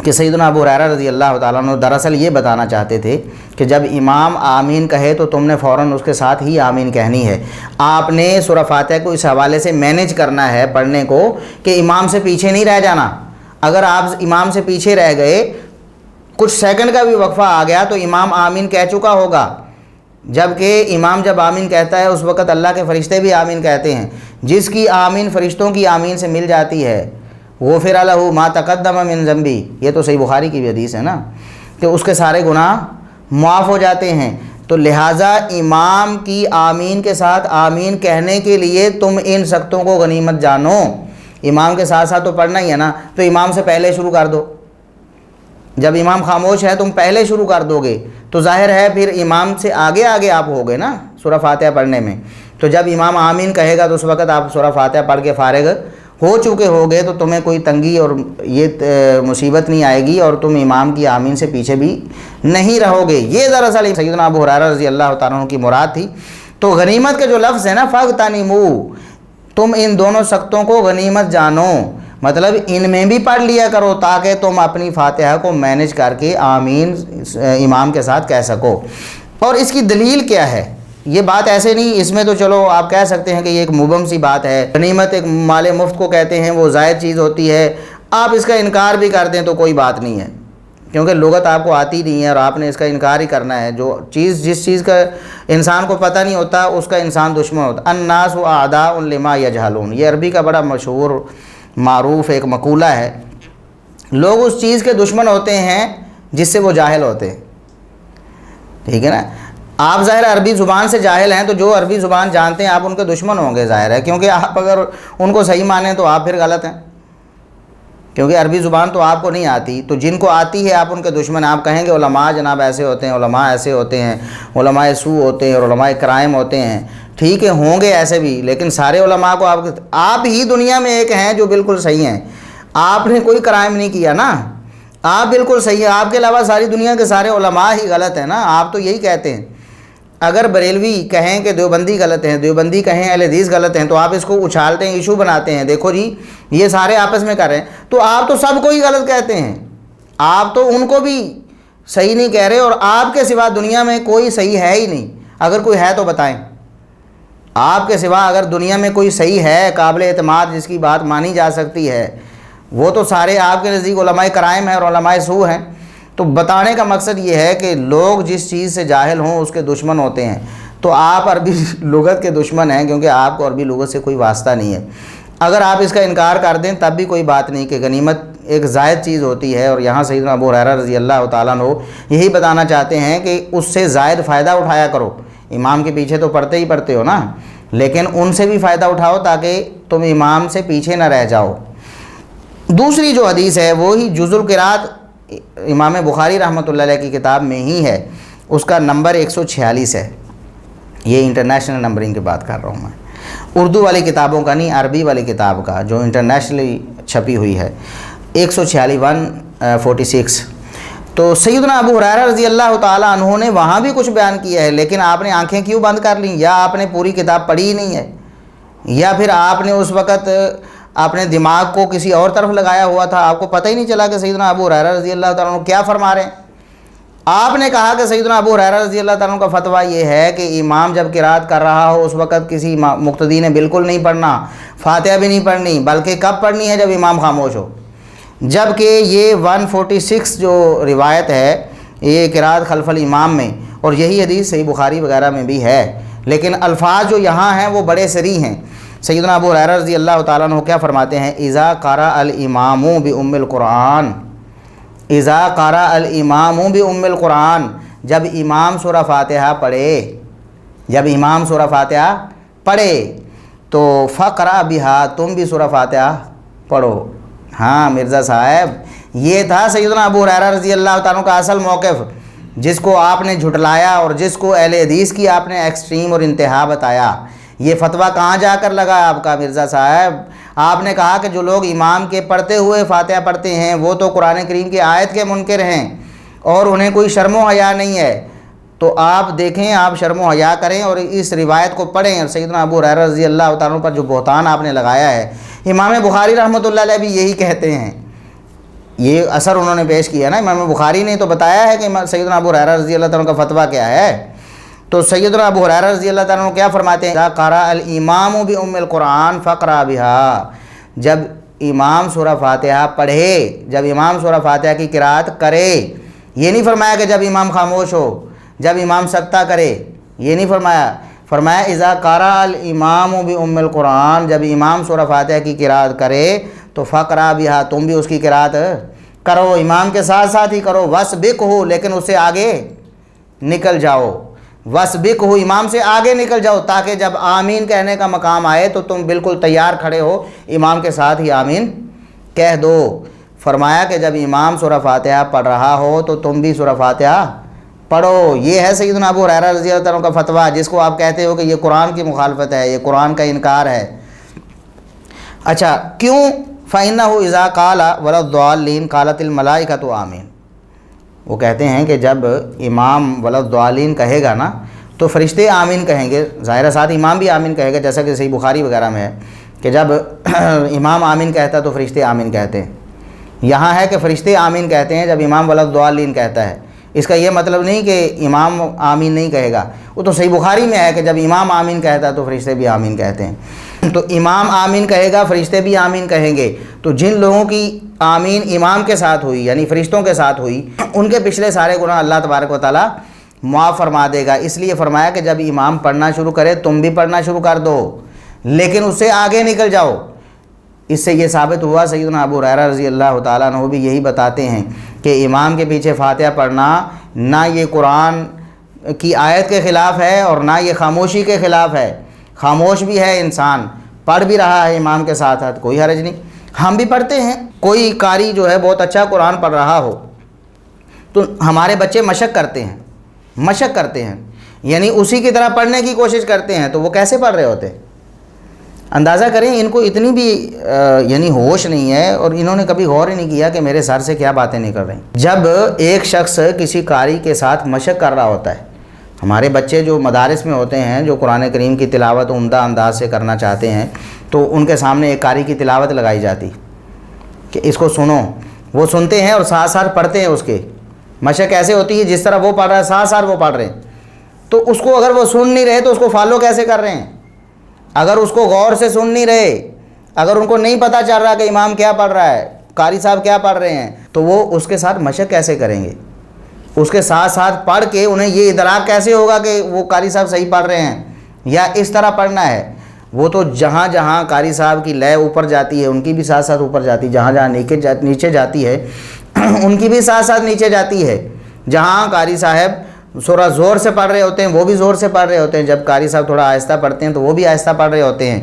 کہ سیدنا ابو ہریرہ رضی اللہ تعالیٰ عنہ دراصل یہ بتانا چاہتے تھے کہ جب امام آمین کہے تو تم نے فوراً اس کے ساتھ ہی آمین کہنی ہے۔ آپ نے سورہ فاتحہ کو اس حوالے سے مینیج کرنا ہے پڑھنے کو کہ امام سے پیچھے نہیں رہ جانا۔ اگر آپ امام سے پیچھے رہ گئے، کچھ سیکنڈ کا بھی وقفہ آ گیا تو امام آمین کہہ چکا ہوگا، جبکہ امام جب آمین کہتا ہے اس وقت اللہ کے فرشتے بھی آمین کہتے ہیں۔ جس کی آمین فرشتوں کی آمین سے مل جاتی ہے، غفر لہ ما تقدم من ذنبی، یہ تو صحیح بخاری کی بھی حدیث ہے نا کہ اس کے سارے گناہ معاف ہو جاتے ہیں۔ تو لہٰذا امام کی آمین کے ساتھ آمین کہنے کے لیے تم ان سکتوں کو غنیمت جانو۔ امام کے ساتھ ساتھ تو پڑھنا ہی ہے نا، تو امام سے پہلے شروع کر دو۔ جب امام خاموش ہے تم پہلے شروع کر دو گے تو ظاہر ہے پھر امام سے آگے آگے آپ ہوگے نا سورہ فاتحہ پڑھنے میں۔ تو جب امام آمین کہے گا تو اس وقت آپ سورہ فاتحہ پڑھ کے فارغ ہو چکے ہوگے، تو تمہیں کوئی تنگی اور یہ مصیبت نہیں آئے گی اور تم امام کی آمین سے پیچھے بھی نہیں رہو گے۔ یہ دراصل سیدنا ابو ہریرہ رضی اللہ تعالیٰ عنہ کی مراد تھی۔ تو غنیمت کا جو لفظ ہے نا فاغتنموا، تم ان دونوں سکتوں کو غنیمت جانو، مطلب ان میں بھی پڑھ لیا کرو تاکہ تم اپنی فاتحہ کو مینیج کر کے آمین امام کے ساتھ کہہ سکو۔ اور اس کی دلیل کیا ہے؟ یہ بات ایسے نہیں، اس میں تو چلو آپ کہہ سکتے ہیں کہ یہ ایک مبہم سی بات ہے، غنیمت ایک مال مفت کو کہتے ہیں، وہ زائد چیز ہوتی ہے، آپ اس کا انکار بھی کر دیں تو کوئی بات نہیں ہے، کیونکہ لغت آپ کو آتی نہیں ہے اور آپ نے اس کا انکار ہی کرنا ہے. جس چیز کا انسان کو پتہ نہیں ہوتا اس کا انسان دشمن ہوتا. الناس اعداء لما یجہلون، یہ عربی کا بڑا مشہور معروف ایک مقولہ ہے. لوگ اس چیز کے دشمن ہوتے ہیں جس سے وہ جاہل ہوتے ہیں. ٹھیک ہے نا. آپ ظاہر عربی زبان سے جاہل ہیں تو جو عربی زبان جانتے ہیں آپ ان کے دشمن ہوں گے، ظاہر ہے، کیونکہ آپ اگر ان کو صحیح مانیں تو آپ پھر غلط ہیں، کیونکہ عربی زبان تو آپ کو نہیں آتی. تو جن کو آتی ہے آپ ان کے دشمن. آپ کہیں گے علماء جناب ایسے ہوتے ہیں، علماء ایسے ہوتے ہیں، علماء سوء ہوتے ہیں اور علماء کرائم ہوتے ہیں. ٹھیک ہے، ہوں گے ایسے بھی، لیکن سارے علماء کو آپ ہی دنیا میں ایک ہیں جو بالکل صحیح ہیں. آپ نے کوئی کرائم نہیں کیا نا، آپ بالکل صحیح ہیں. آپ کے علاوہ ساری دنیا کے سارے علماء ہی غلط ہیں نا. آپ تو یہی کہتے ہیں. اگر بریلوی کہیں کہ دیوبندی غلط ہیں، دیوبندی کہیں اہل حدیث غلط ہیں، تو آپ اس کو اچھالتے ہیں، ایشو بناتے ہیں. دیکھو جی یہ سارے آپس میں کر رہے ہیں، تو آپ تو سب کو ہی غلط کہتے ہیں. آپ تو ان کو بھی صحیح نہیں کہہ رہے، اور آپ کے سوا دنیا میں کوئی صحیح ہے ہی نہیں. اگر کوئی ہے تو بتائیں. آپ کے سوا اگر دنیا میں کوئی صحیح ہے قابل اعتماد جس کی بات مانی جا سکتی ہے، وہ تو سارے آپ کے نزدیک علماء کرائم ہیں اور علماء سوء ہیں. تو بتانے کا مقصد یہ ہے کہ لوگ جس چیز سے جاہل ہوں اس کے دشمن ہوتے ہیں. تو آپ عربی لغت کے دشمن ہیں کیونکہ آپ کو عربی لغت سے کوئی واسطہ نہیں ہے. اگر آپ اس کا انکار کر دیں تب بھی کوئی بات نہیں کہ غنیمت ایک زائد چیز ہوتی ہے. اور یہاں سیدنا ابو ہریرہ رضی اللہ تعالیٰ عنہ یہی بتانا چاہتے ہیں کہ اس سے زائد فائدہ اٹھایا کرو. امام کے پیچھے تو پڑھتے ہی پڑھتے ہو نا، لیکن ان سے بھی فائدہ اٹھاؤ تاکہ تم امام سے پیچھے نہ رہ جاؤ. دوسری جو حدیث ہے وہی جزء القراءت امام بخاری رحمۃ اللہ علیہ کی کتاب میں ہی ہے. اس کا نمبر 146 ہے. یہ انٹرنیشنل نمبرنگ کی بات کر رہا ہوں میں، اردو والی کتابوں کا نہیں، عربی والی کتاب کا جو انٹرنیشنلی چھپی ہوئی ہے. 146 تو سیدنا ابو ہریرہ رضی اللہ تعالیٰ عنہ نے وہاں بھی کچھ بیان کیا ہے، لیکن آپ نے آنکھیں کیوں بند کر لیں؟ یا آپ نے پوری کتاب پڑھی ہی نہیں ہے، یا پھر آپ نے اس وقت اپنے دماغ کو کسی اور طرف لگایا ہوا تھا، آپ کو پتہ ہی نہیں چلا کہ سیدنا ابو ہریرہ رضی اللہ تعالیٰ عنہ کیا فرما رہے ہیں. آپ نے کہا کہ سیدنا ابو ہریرہ رضی اللہ تعالیٰ عنہ کا فتویٰ یہ ہے کہ امام جب قرات کر رہا ہو اس وقت کسی مقتدی نے بالکل نہیں پڑھنا، فاتحہ بھی نہیں پڑھنی، بلکہ کب پڑھنی ہے؟ جب امام خاموش ہو. جبکہ یہ 146 جو روایت ہے یہ قرات خلف الامام میں، اور یہی حدیث صحیح بخاری وغیرہ میں بھی ہے، لیکن الفاظ جو یہاں ہیں وہ بڑے صریح ہیں. سیدنا ابو ہریرہ رضی اللہ تعالیٰ عنہ کیا فرماتے ہیں؟ اذا قرأ الامام بام القرآن، اذا قرأ الامام بام القرآن، جب امام سورہ فاتحہ پڑھے، جب امام سورہ فاتحہ پڑھے تو فقرأ بہا، تم بھی سورہ فاتحہ پڑھو. ہاں مرزا صاحب، یہ تھا سیدنا ابو ہریرہ رضی اللہ تعالیٰ عنہ کا اصل موقف، جس کو آپ نے جھٹلایا اور جس کو اہل حدیث کی آپ نے ایکسٹریم اور انتہا بتایا. یہ فتویٰ کہاں جا کر لگا آپ کا مرزا صاحب؟ آپ نے کہا کہ جو لوگ امام کے پڑھتے ہوئے فاتحہ پڑھتے ہیں وہ تو قرآن کریم کی آیت کے منکر ہیں اور انہیں کوئی شرم و حیا نہیں ہے. تو آپ دیکھیں، آپ شرم و حیا کریں اور اس روایت کو پڑھیں. اور سیدنا ابو ہریرہ رضی اللہ تعالیٰ عنہ پر جو بہتان آپ نے لگایا ہے، امام بخاری رحمۃ اللہ علیہ بھی یہی کہتے ہیں. یہ اثر انہوں نے پیش کیا نا، امام بخاری نے تو بتایا ہے کہ سیدنا ابو ہریرہ رضی اللہ تعالیٰ عنہ کا فتویٰ کیا ہے. تو سیدنا ابو ہریرہ رضی اللہ تعالیٰ عنہ کیا فرماتے ہیں؟ قرأ الامام بام القرآن فقرأ بہا، جب امام سورہ فاتحہ پڑھے، جب امام سورہ فاتحہ کی قرات کرے. یہ نہیں فرمایا کہ جب امام خاموش ہو، جب امام سکتہ کرے، یہ نہیں فرمایا. فرمایا اذا قرأ الامام بام القرآن، جب امام سورہ فاتحہ کی قرات کرے تو فقرأ بہا، تم بھی اس کی قرات کرو، امام کے ساتھ ساتھ ہی کرو. وسبقہ، لیکن اس سے آگے نکل جاؤ. وسبقہ، امام سے آگے نکل جاؤ تاکہ جب آمین کہنے کا مقام آئے تو تم بالکل تیار کھڑے ہو، امام کے ساتھ ہی آمین کہہ دو. فرمایا کہ جب امام سورہ فاتحہ پڑھ رہا ہو تو تم بھی سورہ فاتحہ پڑھو. یہ ہے سیدنا ابو ہریرہ رضی اللہ عنہ کا فتویٰ، جس کو آپ کہتے ہو کہ یہ قرآن کی مخالفت ہے، یہ قرآن کا انکار ہے. اچھا کیوں؟ فَإِنَّهُ إِذَا قَالَ وَلَا الضَّالِّينَ قَالَتِ الْمَلَائِكَةُ آمین. وہ کہتے ہیں کہ جب امام وَلَا الضَّالِّينَ کہے گا نا تو فرشتے آمین کہیں گے. ظاہر ساتھ امام بھی آمین کہے گا، جیسا کہ صحیح بخاری وغیرہ میں ہے کہ جب امام آمین کہتا ہے تو فرشتے آمین کہتے ہیں. یہاں ہے کہ فرشتے آمین کہتے ہیں جب امام وَلَا الضَّالِّينَ کہتا ہے. اس کا یہ مطلب نہیں کہ امام آمین نہیں کہے گا، وہ تو صحیح بخاری میں ہے کہ جب امام آمین کہتا ہے تو فرشتے بھی آمین کہتے ہیں۔ تو امام آمین کہے گا، فرشتے بھی آمین کہیں گے، تو جن لوگوں کی آمین امام کے ساتھ ہوئی یعنی فرشتوں کے ساتھ ہوئی، ان کے پچھلے سارے گناہ اللہ تبارک و تعالیٰ معاف فرما دے گا۔ اس لیے فرمایا کہ جب امام پڑھنا شروع کرے تم بھی پڑھنا شروع کر دو، لیکن اس سے آگے نکل جاؤ۔ اس سے یہ ثابت ہوا، سیدنا ابو ہریرہ رضی اللہ تعالیٰ عنہ بھی یہی بتاتے ہیں کہ امام کے پیچھے فاتحہ پڑھنا نہ یہ قرآن کی آیت کے خلاف ہے اور نہ یہ خاموشی کے خلاف ہے۔ خاموش بھی ہے انسان، پڑھ بھی رہا ہے امام کے ساتھ ساتھ، کوئی حرج نہیں۔ ہم بھی پڑھتے ہیں، کوئی قاری جو ہے بہت اچھا قرآن پڑھ رہا ہو تو ہمارے بچے مشق کرتے ہیں یعنی اسی کی طرح پڑھنے کی کوشش کرتے ہیں، تو وہ کیسے پڑھ رہے ہوتے؟ اندازہ کریں، ان کو اتنی بھی یعنی ہوش نہیں ہے اور انہوں نے کبھی غور ہی نہیں کیا کہ میرے سر سے کیا باتیں نکل رہی ہیں۔ جب ایک شخص کسی قاری کے ساتھ مشق کر رہا ہوتا ہے، ہمارے بچے جو مدارس میں ہوتے ہیں جو قرآن کریم کی تلاوت عمدہ انداز سے کرنا چاہتے ہیں، تو ان کے سامنے ایک قاری کی تلاوت لگائی جاتی کہ اس کو سنو، وہ سنتے ہیں اور ساتھ ساتھ پڑھتے ہیں۔ اس کے مشق ایسے ہوتی ہے جس طرح وہ پڑھ رہا ہے ساتھ ساتھ وہ پڑھ رہے ہیں، تو اس کو اگر وہ سن نہیں رہے تو اس کو فالو کیسے کر رہے ہیں؟ اگر اس کو غور سے سن نہیں رہے، اگر ان کو نہیں پتہ چل رہا کہ امام کیا پڑھ رہا ہے، قاری صاحب کیا پڑھ رہے ہیں، تو وہ اس کے ساتھ مشق کیسے کریں گے؟ اس کے ساتھ ساتھ پڑھ کے انہیں یہ ادراک کیسے ہوگا کہ وہ قاری صاحب صحیح پڑھ رہے ہیں یا اس طرح پڑھنا ہے؟ وہ تو جہاں جہاں قاری صاحب کی لے اوپر جاتی ہے ان کی بھی ساتھ ساتھ اوپر جاتی ہے، جہاں جہاں نیچے جاتی ہے ان کی بھی ساتھ ساتھ نیچے جاتی ہے۔ جہاں قاری صاحب سورہ زور سے پڑھ رہے ہوتے ہیں وہ بھی زور سے پڑھ رہے ہوتے ہیں، جب قاری صاحب تھوڑا آہستہ پڑھتے ہیں تو وہ بھی آہستہ پڑھ رہے ہوتے ہیں۔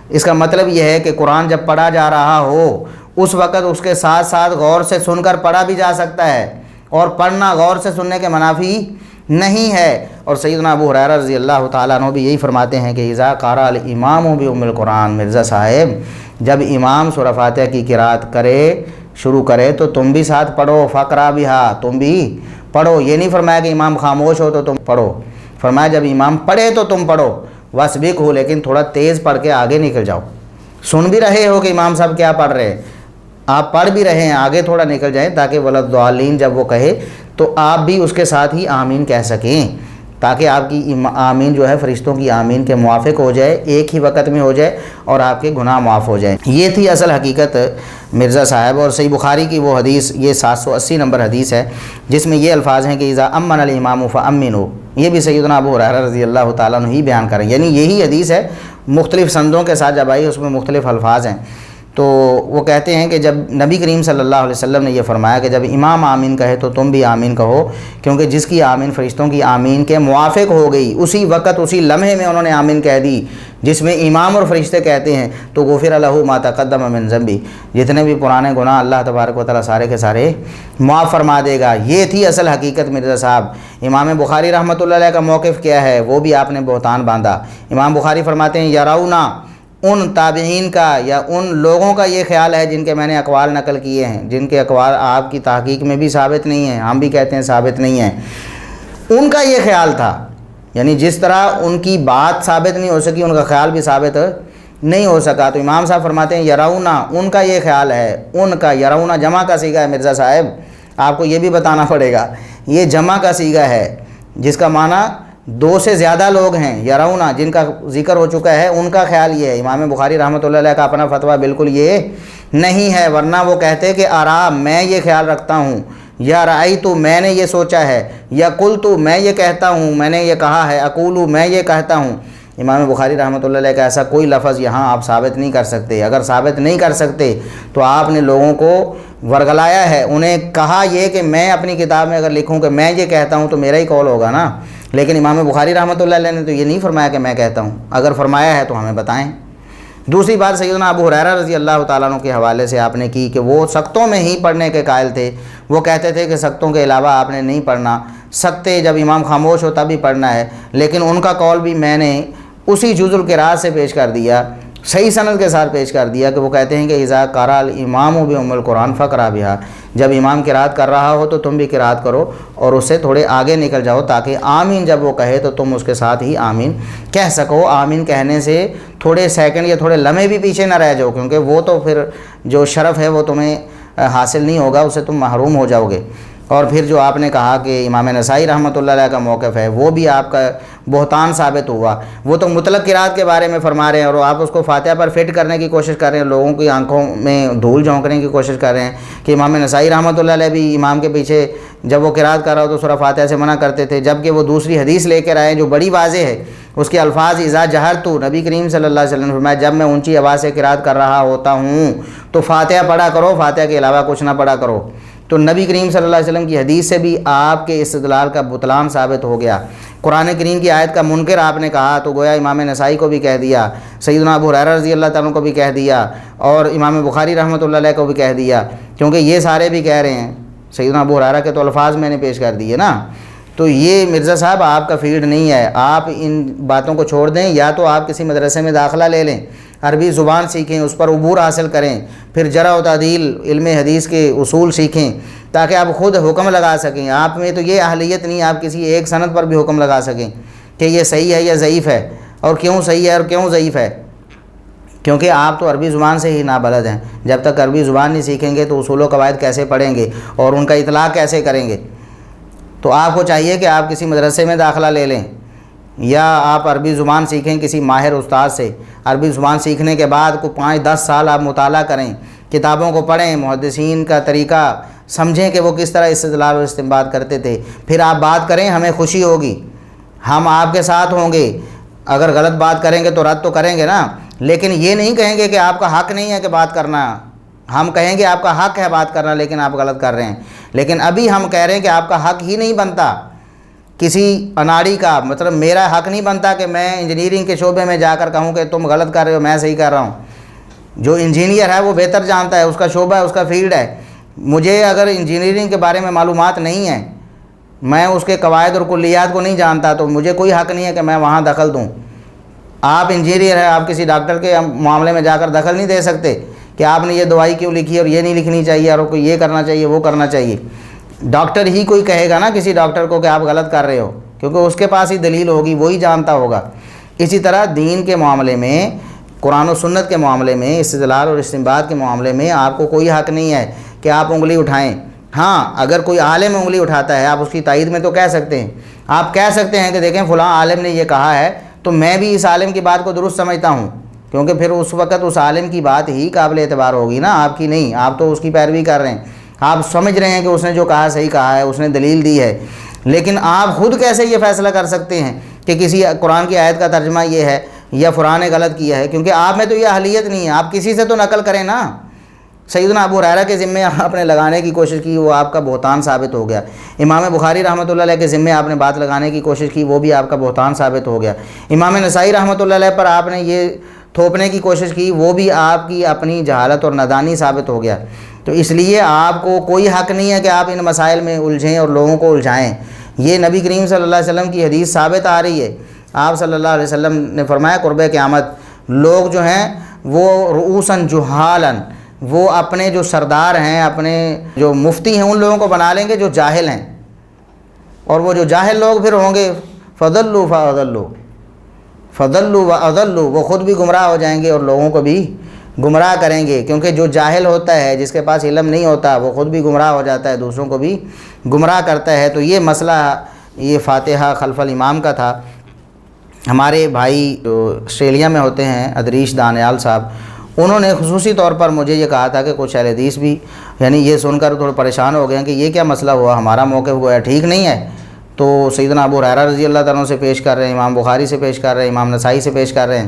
اس کا مطلب یہ ہے کہ قرآن جب پڑھا جا رہا ہو اس وقت اس کے ساتھ ساتھ غور سے سن کر پڑھا بھی جا سکتا ہے، اور پڑھنا غور سے سننے کے منافی نہیں ہے۔ اور سیدنا ابو ہریرہ رضی اللہ تعالیٰ عنہ بھی یہی فرماتے ہیں کہ اذا قرأ الامام بأم القرآن، مرزا صاحب جب امام سورہ فاتحہ کی قرأت شروع کرے تو تم بھی ساتھ پڑھو، فقرا بہا، تم بھی پڑھو۔ یہ نہیں فرمایا کہ امام خاموش ہو تو تم پڑھو، فرمایا جب امام پڑھے تو تم پڑھو، واسبق ہو، لیکن تھوڑا تیز پڑھ کے آگے نکل جاؤ۔ سن بھی رہے ہو کہ امام صاحب کیا پڑھ رہے ہیں، آپ پڑھ بھی رہے ہیں، آگے تھوڑا نکل جائیں تاکہ ولضالین جب وہ کہے تو آپ بھی اس کے ساتھ ہی آمین کہہ سکیں، تاکہ آپ کی آمین جو ہے فرشتوں کی آمین کے موافق ہو جائے، ایک ہی وقت میں ہو جائے اور آپ کے گناہ معاف ہو جائیں۔ یہ تھی اصل حقیقت مرزا صاحب۔ اور صحیح بخاری کی وہ حدیث، یہ 780 نمبر حدیث ہے، جس میں یہ الفاظ ہیں کہ اذا امن الامام فامنوا، یہ بھی سیدنا ابو ہریرہ رضی اللہ تعالیٰ عنہ ہی بیان کریں، یعنی یہی حدیث ہے، مختلف سندوں کے ساتھ جب آئی اس میں مختلف الفاظ ہیں۔ تو وہ کہتے ہیں کہ جب نبی کریم صلی اللہ علیہ وسلم نے یہ فرمایا کہ جب امام آمین کہے تو تم بھی آمین کہو، کیونکہ جس کی آمین فرشتوں کی آمین کے موافق ہو گئی، اسی وقت اسی لمحے میں انہوں نے آمین کہہ دی جس میں امام اور فرشتے کہتے ہیں، تو غفر لہ ما تقدم من ذنبی، جتنے بھی پرانے گناہ اللہ تبارک و تعالیٰ سارے کے سارے معاف فرما دے گا۔ یہ تھی اصل حقیقت مرزا صاحب۔ امام بخاری رحمۃ اللہ علیہ کا موقف کیا ہے وہ بھی آپ نے بہتان باندھا۔ امام بخاری فرماتے ہیں یرونا، ان تابعین کا یا ان لوگوں کا یہ خیال ہے جن کے میں نے اقوال نقل کیے ہیں، جن کے اقوال آپ کی تحقیق میں بھی ثابت نہیں ہیں، ہم بھی کہتے ہیں ثابت نہیں ہیں، ان کا یہ خیال تھا، یعنی جس طرح ان کی بات ثابت نہیں ہو سکی ان کا خیال بھی ثابت نہیں ہو سکا۔ تو امام صاحب فرماتے ہیں یرونا، ان کا یہ خیال ہے، ان کا، یرونا جمع کا صیغہ ہے مرزا صاحب، آپ کو یہ بھی بتانا پڑے گا، یہ جمع کا صیغہ ہے جس کا معنی دو سے زیادہ لوگ ہیں۔ یرونا جن کا ذکر ہو چکا ہے ان کا خیال یہ ہے۔ امام بخاری رحمۃ اللہ علیہ کا اپنا فتویٰ بالکل یہ نہیں ہے، ورنہ وہ کہتے کہ آرا میں یہ خیال رکھتا ہوں، یا رأیتو میں نے یہ سوچا ہے، یا قلتو میں یہ کہتا ہوں، میں نے یہ کہا ہے، اقولو میں یہ کہتا ہوں۔ امام بخاری رحمۃ اللہ علیہ کا ایسا کوئی لفظ یہاں آپ ثابت نہیں کر سکتے۔ اگر ثابت نہیں کر سکتے تو آپ نے لوگوں کو ورگلایا ہے، انہیں کہا یہ کہ میں اپنی کتاب میں اگر لکھوں کہ میں یہ کہتا ہوں تو میرا ہی قول ہوگا نا، لیکن امام بخاری رحمۃ اللہ علیہ نے تو یہ نہیں فرمایا کہ میں کہتا ہوں، اگر فرمایا ہے تو ہمیں بتائیں۔ دوسری بات سیدنا ابو ہریرہ رضی اللہ تعالیٰ عنہ کے حوالے سے آپ نے کی کہ وہ سختوں میں ہی پڑھنے کے قائل تھے، وہ کہتے تھے کہ سختوں کے علاوہ آپ نے نہیں پڑھنا، سکتے جب امام خاموش ہو تب ہی پڑھنا ہے، لیکن ان کا قول بھی میں نے اسی جزء القراءت سے پیش کر دیا، صحیح سند کے ساتھ پیش کر دیا کہ وہ کہتے ہیں کہ اذا قرأ الامام بأم القرآن فقرأ بہا، جب امام قرأت کر رہا ہو تو تم بھی قرأت کرو اور اس سے تھوڑے آگے نکل جاؤ تاکہ آمین جب وہ کہے تو تم اس کے ساتھ ہی آمین کہہ سکو۔ آمین کہنے سے تھوڑے سیکنڈ یا تھوڑے لمحے بھی پیچھے نہ رہ جاؤ، کیونکہ وہ تو پھر جو شرف ہے وہ تمہیں حاصل نہیں ہوگا، اس سے تم محروم ہو جاؤ گے۔ اور پھر جو آپ نے کہا کہ امام نسائی رحمۃ اللہ علیہ کا موقف ہے وہ بھی آپ کا بہتان ثابت ہوا۔ وہ تو مطلق قرات کے بارے میں فرما رہے ہیں اور آپ اس کو فاتحہ پر فٹ کرنے کی کوشش کر رہے ہیں، لوگوں کی آنکھوں میں دھول جھونکنے کی کوشش کر رہے ہیں کہ امام نسائی رحمۃ اللہ علیہ بھی امام کے پیچھے جب وہ قرات کر رہا ہو تو سورہ فاتحہ سے منع کرتے تھے، جبکہ وہ دوسری حدیث لے کر آئے جو بڑی واضح ہے، اس کے الفاظ اذا جہرت، نبی کریم صلی اللہ علیہ وسلم نے فرمایا جب میں اونچی آواز سے قرات کر رہا ہوتا ہوں تو فاتحہ پڑھا کرو، فاتحہ کے علاوہ کچھ نہ پڑھا کرو۔ تو نبی کریم صلی اللہ علیہ وسلم کی حدیث سے بھی آپ کے استدلال کا بطلان ثابت ہو گیا۔ قرآن کریم کی آیت کا منکر آپ نے کہا تو گویا امام نسائی کو بھی کہہ دیا، سیدنا ابو ہریرہ رضی اللہ تعالیٰ کو بھی کہہ دیا اور امام بخاری رحمۃ اللہ علیہ کو بھی کہہ دیا، کیونکہ یہ سارے بھی کہہ رہے ہیں۔ سیدنا ابو ہریرہ کے تو الفاظ میں نے پیش کر دیے نا۔ تو یہ مرزا صاحب آپ کا فیلڈ نہیں ہے، آپ ان باتوں کو چھوڑ دیں، یا تو آپ کسی مدرسے میں داخلہ لے لیں، عربی زبان سیکھیں، اس پر عبور حاصل کریں، پھر جرح و تعدیل علم حدیث کے اصول سیکھیں تاکہ آپ خود حکم لگا سکیں۔ آپ میں تو یہ اہلیت نہیں، آپ کسی ایک سند پر بھی حکم لگا سکیں کہ یہ صحیح ہے یا ضعیف ہے، اور کیوں صحیح ہے اور کیوں ضعیف ہے، کیونکہ آپ تو عربی زبان سے ہی نابلد ہیں۔ جب تک عربی زبان نہیں سیکھیں گے تو اصول و قواعد کیسے پڑھیں گے اور ان کا اطلاق کیسے کریں گے؟ تو آپ کو چاہیے کہ آپ کسی مدرسے میں داخلہ لے لیں، یا آپ عربی زبان سیکھیں کسی ماہر استاد سے۔ عربی زبان سیکھنے کے بعد کو 5-10 سال آپ مطالعہ کریں، کتابوں کو پڑھیں، محدثین کا طریقہ سمجھیں کہ وہ کس طرح استدلال اور استنباط کرتے تھے، پھر آپ بات کریں، ہمیں خوشی ہوگی، ہم آپ کے ساتھ ہوں گے۔ اگر غلط بات کریں گے تو رد تو کریں گے نا، لیکن یہ نہیں کہیں گے کہ آپ کا حق نہیں ہے کہ بات کرنا۔ ہم کہیں گے آپ کا حق ہے بات کرنا لیکن آپ غلط کر رہے ہیں۔ لیکن ابھی ہم کہہ رہے ہیں کہ آپ کا حق ہی نہیں بنتا کسی اناڑی کا، مطلب میرا حق نہیں بنتا کہ میں انجینئرنگ کے شعبے میں جا کر کہوں کہ تم غلط کر رہے ہو، میں صحیح کر رہا ہوں۔ جو انجینئر ہے وہ بہتر جانتا ہے، اس کا شعبہ ہے، اس کا فیلڈ ہے۔ مجھے اگر انجینئرنگ کے بارے میں معلومات نہیں ہیں، میں اس کے قواعد اور کلیات کو نہیں جانتا، تو مجھے کوئی حق نہیں ہے کہ میں وہاں دخل دوں۔ آپ انجینئر ہیں، آپ کسی ڈاکٹر کے معاملے میں جا کر دخل نہیں دے سکتے کہ آپ نے یہ دوائی کیوں لکھی اور یہ نہیں لکھنی چاہیے اور یہ کرنا چاہیے وہ کرنا چاہیے۔ ڈاکٹر ہی کوئی کہے گا نا کسی ڈاکٹر کو کہ آپ غلط کر رہے ہو، کیونکہ اس کے پاس ہی دلیل ہوگی، وہی جانتا ہوگا۔ اسی طرح دین کے معاملے میں، قرآن و سنت کے معاملے میں، استدلال اور استنباط کے معاملے میں آپ کو کوئی حق نہیں ہے کہ آپ انگلی اٹھائیں۔ ہاں، اگر کوئی عالم انگلی اٹھاتا ہے آپ اس کی تائید میں تو کہہ سکتے ہیں، آپ کہہ سکتے ہیں کہ دیکھیں فلاں عالم نے یہ کہا ہے تو میں بھی اس عالم کی بات کو درست سمجھتا ہوں، کیونکہ پھر اس وقت اس عالم کی بات ہی قابل اعتبار ہوگی نا، آپ کی نہیں۔ آپ تو اس کی پیروی کر رہے ہیں، آپ سمجھ رہے ہیں کہ اس نے جو کہا صحیح کہا ہے، اس نے دلیل دی ہے، لیکن آپ خود کیسے یہ فیصلہ کر سکتے ہیں کہ کسی قرآن کی آیت کا ترجمہ یہ ہے یا فلاں نے غلط کیا ہے؟ کیونکہ آپ میں تو یہ اہلیت نہیں ہے، آپ کسی سے تو نقل کریں نا۔ سیدنا ابو ہریرہ کے ذمے آپ نے لگانے کی کوشش کی، وہ آپ کا بہتان ثابت ہو گیا۔ امام بخاری رحمۃ اللہ علیہ کے ذمے آپ نے بات لگانے کی کوشش کی، وہ بھی آپ کا بہتان ثابت ہو گیا۔ امام نسائی رحمۃ اللہ علیہ پر آپ نے یہ تھوپنے کی کوشش کی، وہ بھی آپ کی اپنی جہالت اور نادانی ثابت ہو گیا۔ تو اس لیے آپ کو کوئی حق نہیں ہے کہ آپ ان مسائل میں الجھیں اور لوگوں کو الجھائیں۔ یہ نبی کریم صلی اللہ علیہ وسلم کی حدیث ثابت آ رہی ہے۔ آپ صلی اللہ علیہ وسلم نے فرمایا قرب قیامت لوگ جو ہیں وہ رؤوساً جہالاً، وہ اپنے جو سردار ہیں، اپنے جو مفتی ہیں، ان لوگوں کو بنا لیں گے جو جاہل ہیں، اور وہ جو جاہل لوگ پھر ہوں گے فضلوا واضلوا، وہ خود بھی گمراہ ہو جائیں گے اور لوگوں کو بھی گمراہ کریں گے، کیونکہ جو جاہل ہوتا ہے، جس کے پاس علم نہیں ہوتا، وہ خود بھی گمراہ ہو جاتا ہے، دوسروں کو بھی گمراہ کرتا ہے۔ تو یہ مسئلہ یہ فاتحہ خلف الامام کا تھا۔ ہمارے بھائی جو آسٹریلیا میں ہوتے ہیں ادریش دانیال صاحب، انہوں نے خصوصی طور پر مجھے یہ کہا تھا کہ کچھ اہل حدیث بھی یعنی یہ سن کر تھوڑے پریشان ہو گئے ہیں کہ یہ کیا مسئلہ ہوا، ہمارا موقف ہوا ہے ٹھیک نہیں ہے، تو سیدنا ابو ہریرہ رضی اللہ تعالیٰ سے پیش کر رہے ہیں، امام بخاری سے پیش کر رہے ہیں، امام نسائی سے پیش کر رہے ہیں۔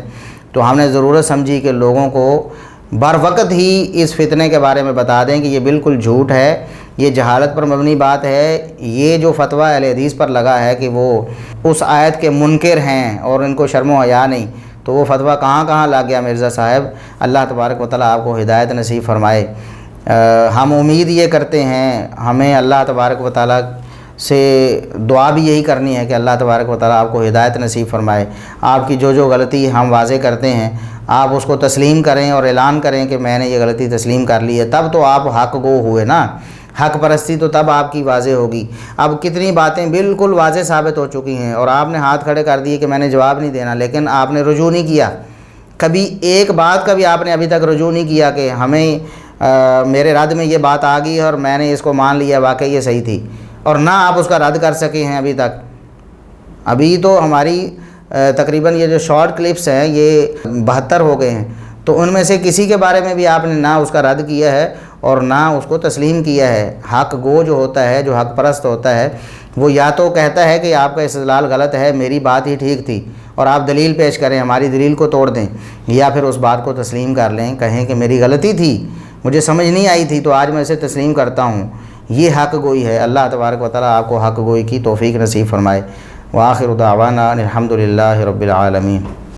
تو ہم نے ضرورت سمجھی کہ لوگوں کو بر وقت ہی اس فتنے کے بارے میں بتا دیں کہ یہ بالکل جھوٹ ہے، یہ جہالت پر مبنی بات ہے۔ یہ جو فتویٰ اہل حدیث پر لگا ہے کہ وہ اس آیت کے منکر ہیں اور ان کو شرم و حیا نہیں، تو وہ فتویٰ کہاں کہاں لگ گیا مرزا صاحب۔ اللہ تبارک و تعالیٰ آپ کو ہدایت نصیب فرمائے۔ ہم امید یہ کرتے ہیں، ہمیں اللہ تبارک و تعالیٰ سے دعا بھی یہی کرنی ہے کہ اللہ تبارک و تعالیٰ آپ کو ہدایت نصیب فرمائے۔ آپ کی جو غلطی ہم واضح کرتے ہیں آپ اس کو تسلیم کریں اور اعلان کریں کہ میں نے یہ غلطی تسلیم کر لی ہے، تب تو آپ حق گو ہوئے نا۔ حق پرستی تو تب آپ کی واضح ہوگی۔ اب کتنی باتیں بالکل واضح ثابت ہو چکی ہیں اور آپ نے ہاتھ کھڑے کر دیے کہ میں نے جواب نہیں دینا، لیکن آپ نے رجوع نہیں کیا، کبھی ایک بات کا بھی آپ نے ابھی تک رجوع نہیں کیا کہ ہمیں میرے رد میں یہ بات آ گئی اور میں نے اس کو مان لیا واقعی یہ صحیح تھی، اور نہ آپ اس کا رد کر سکے ہیں ابھی تک. ابھی تو ہماری تقریباً یہ جو شارٹ کلپس ہیں یہ 72 ہو گئے ہیں، تو ان میں سے کسی کے بارے میں بھی آپ نے نہ اس کا رد کیا ہے اور نہ اس کو تسلیم کیا ہے. حق گو جو ہوتا ہے، جو حق پرست ہوتا ہے، وہ یا تو کہتا ہے کہ آپ کا استدلال غلط ہے، میری بات ہی ٹھیک تھی، اور آپ دلیل پیش کریں، ہماری دلیل کو توڑ دیں، یا پھر اس بات کو تسلیم کر لیں، کہیں کہ میری غلطی تھی، مجھے سمجھ نہیں آئی تھی، تو آج میں اسے تسلیم کرتا ہوں. یہ حق گوئی ہے. اللہ تبارک و تعالیٰ آپ کو حق گوئی کی توفیق نصیب فرمائے. وآخر دعوانا الحمد للہ رب العالمین.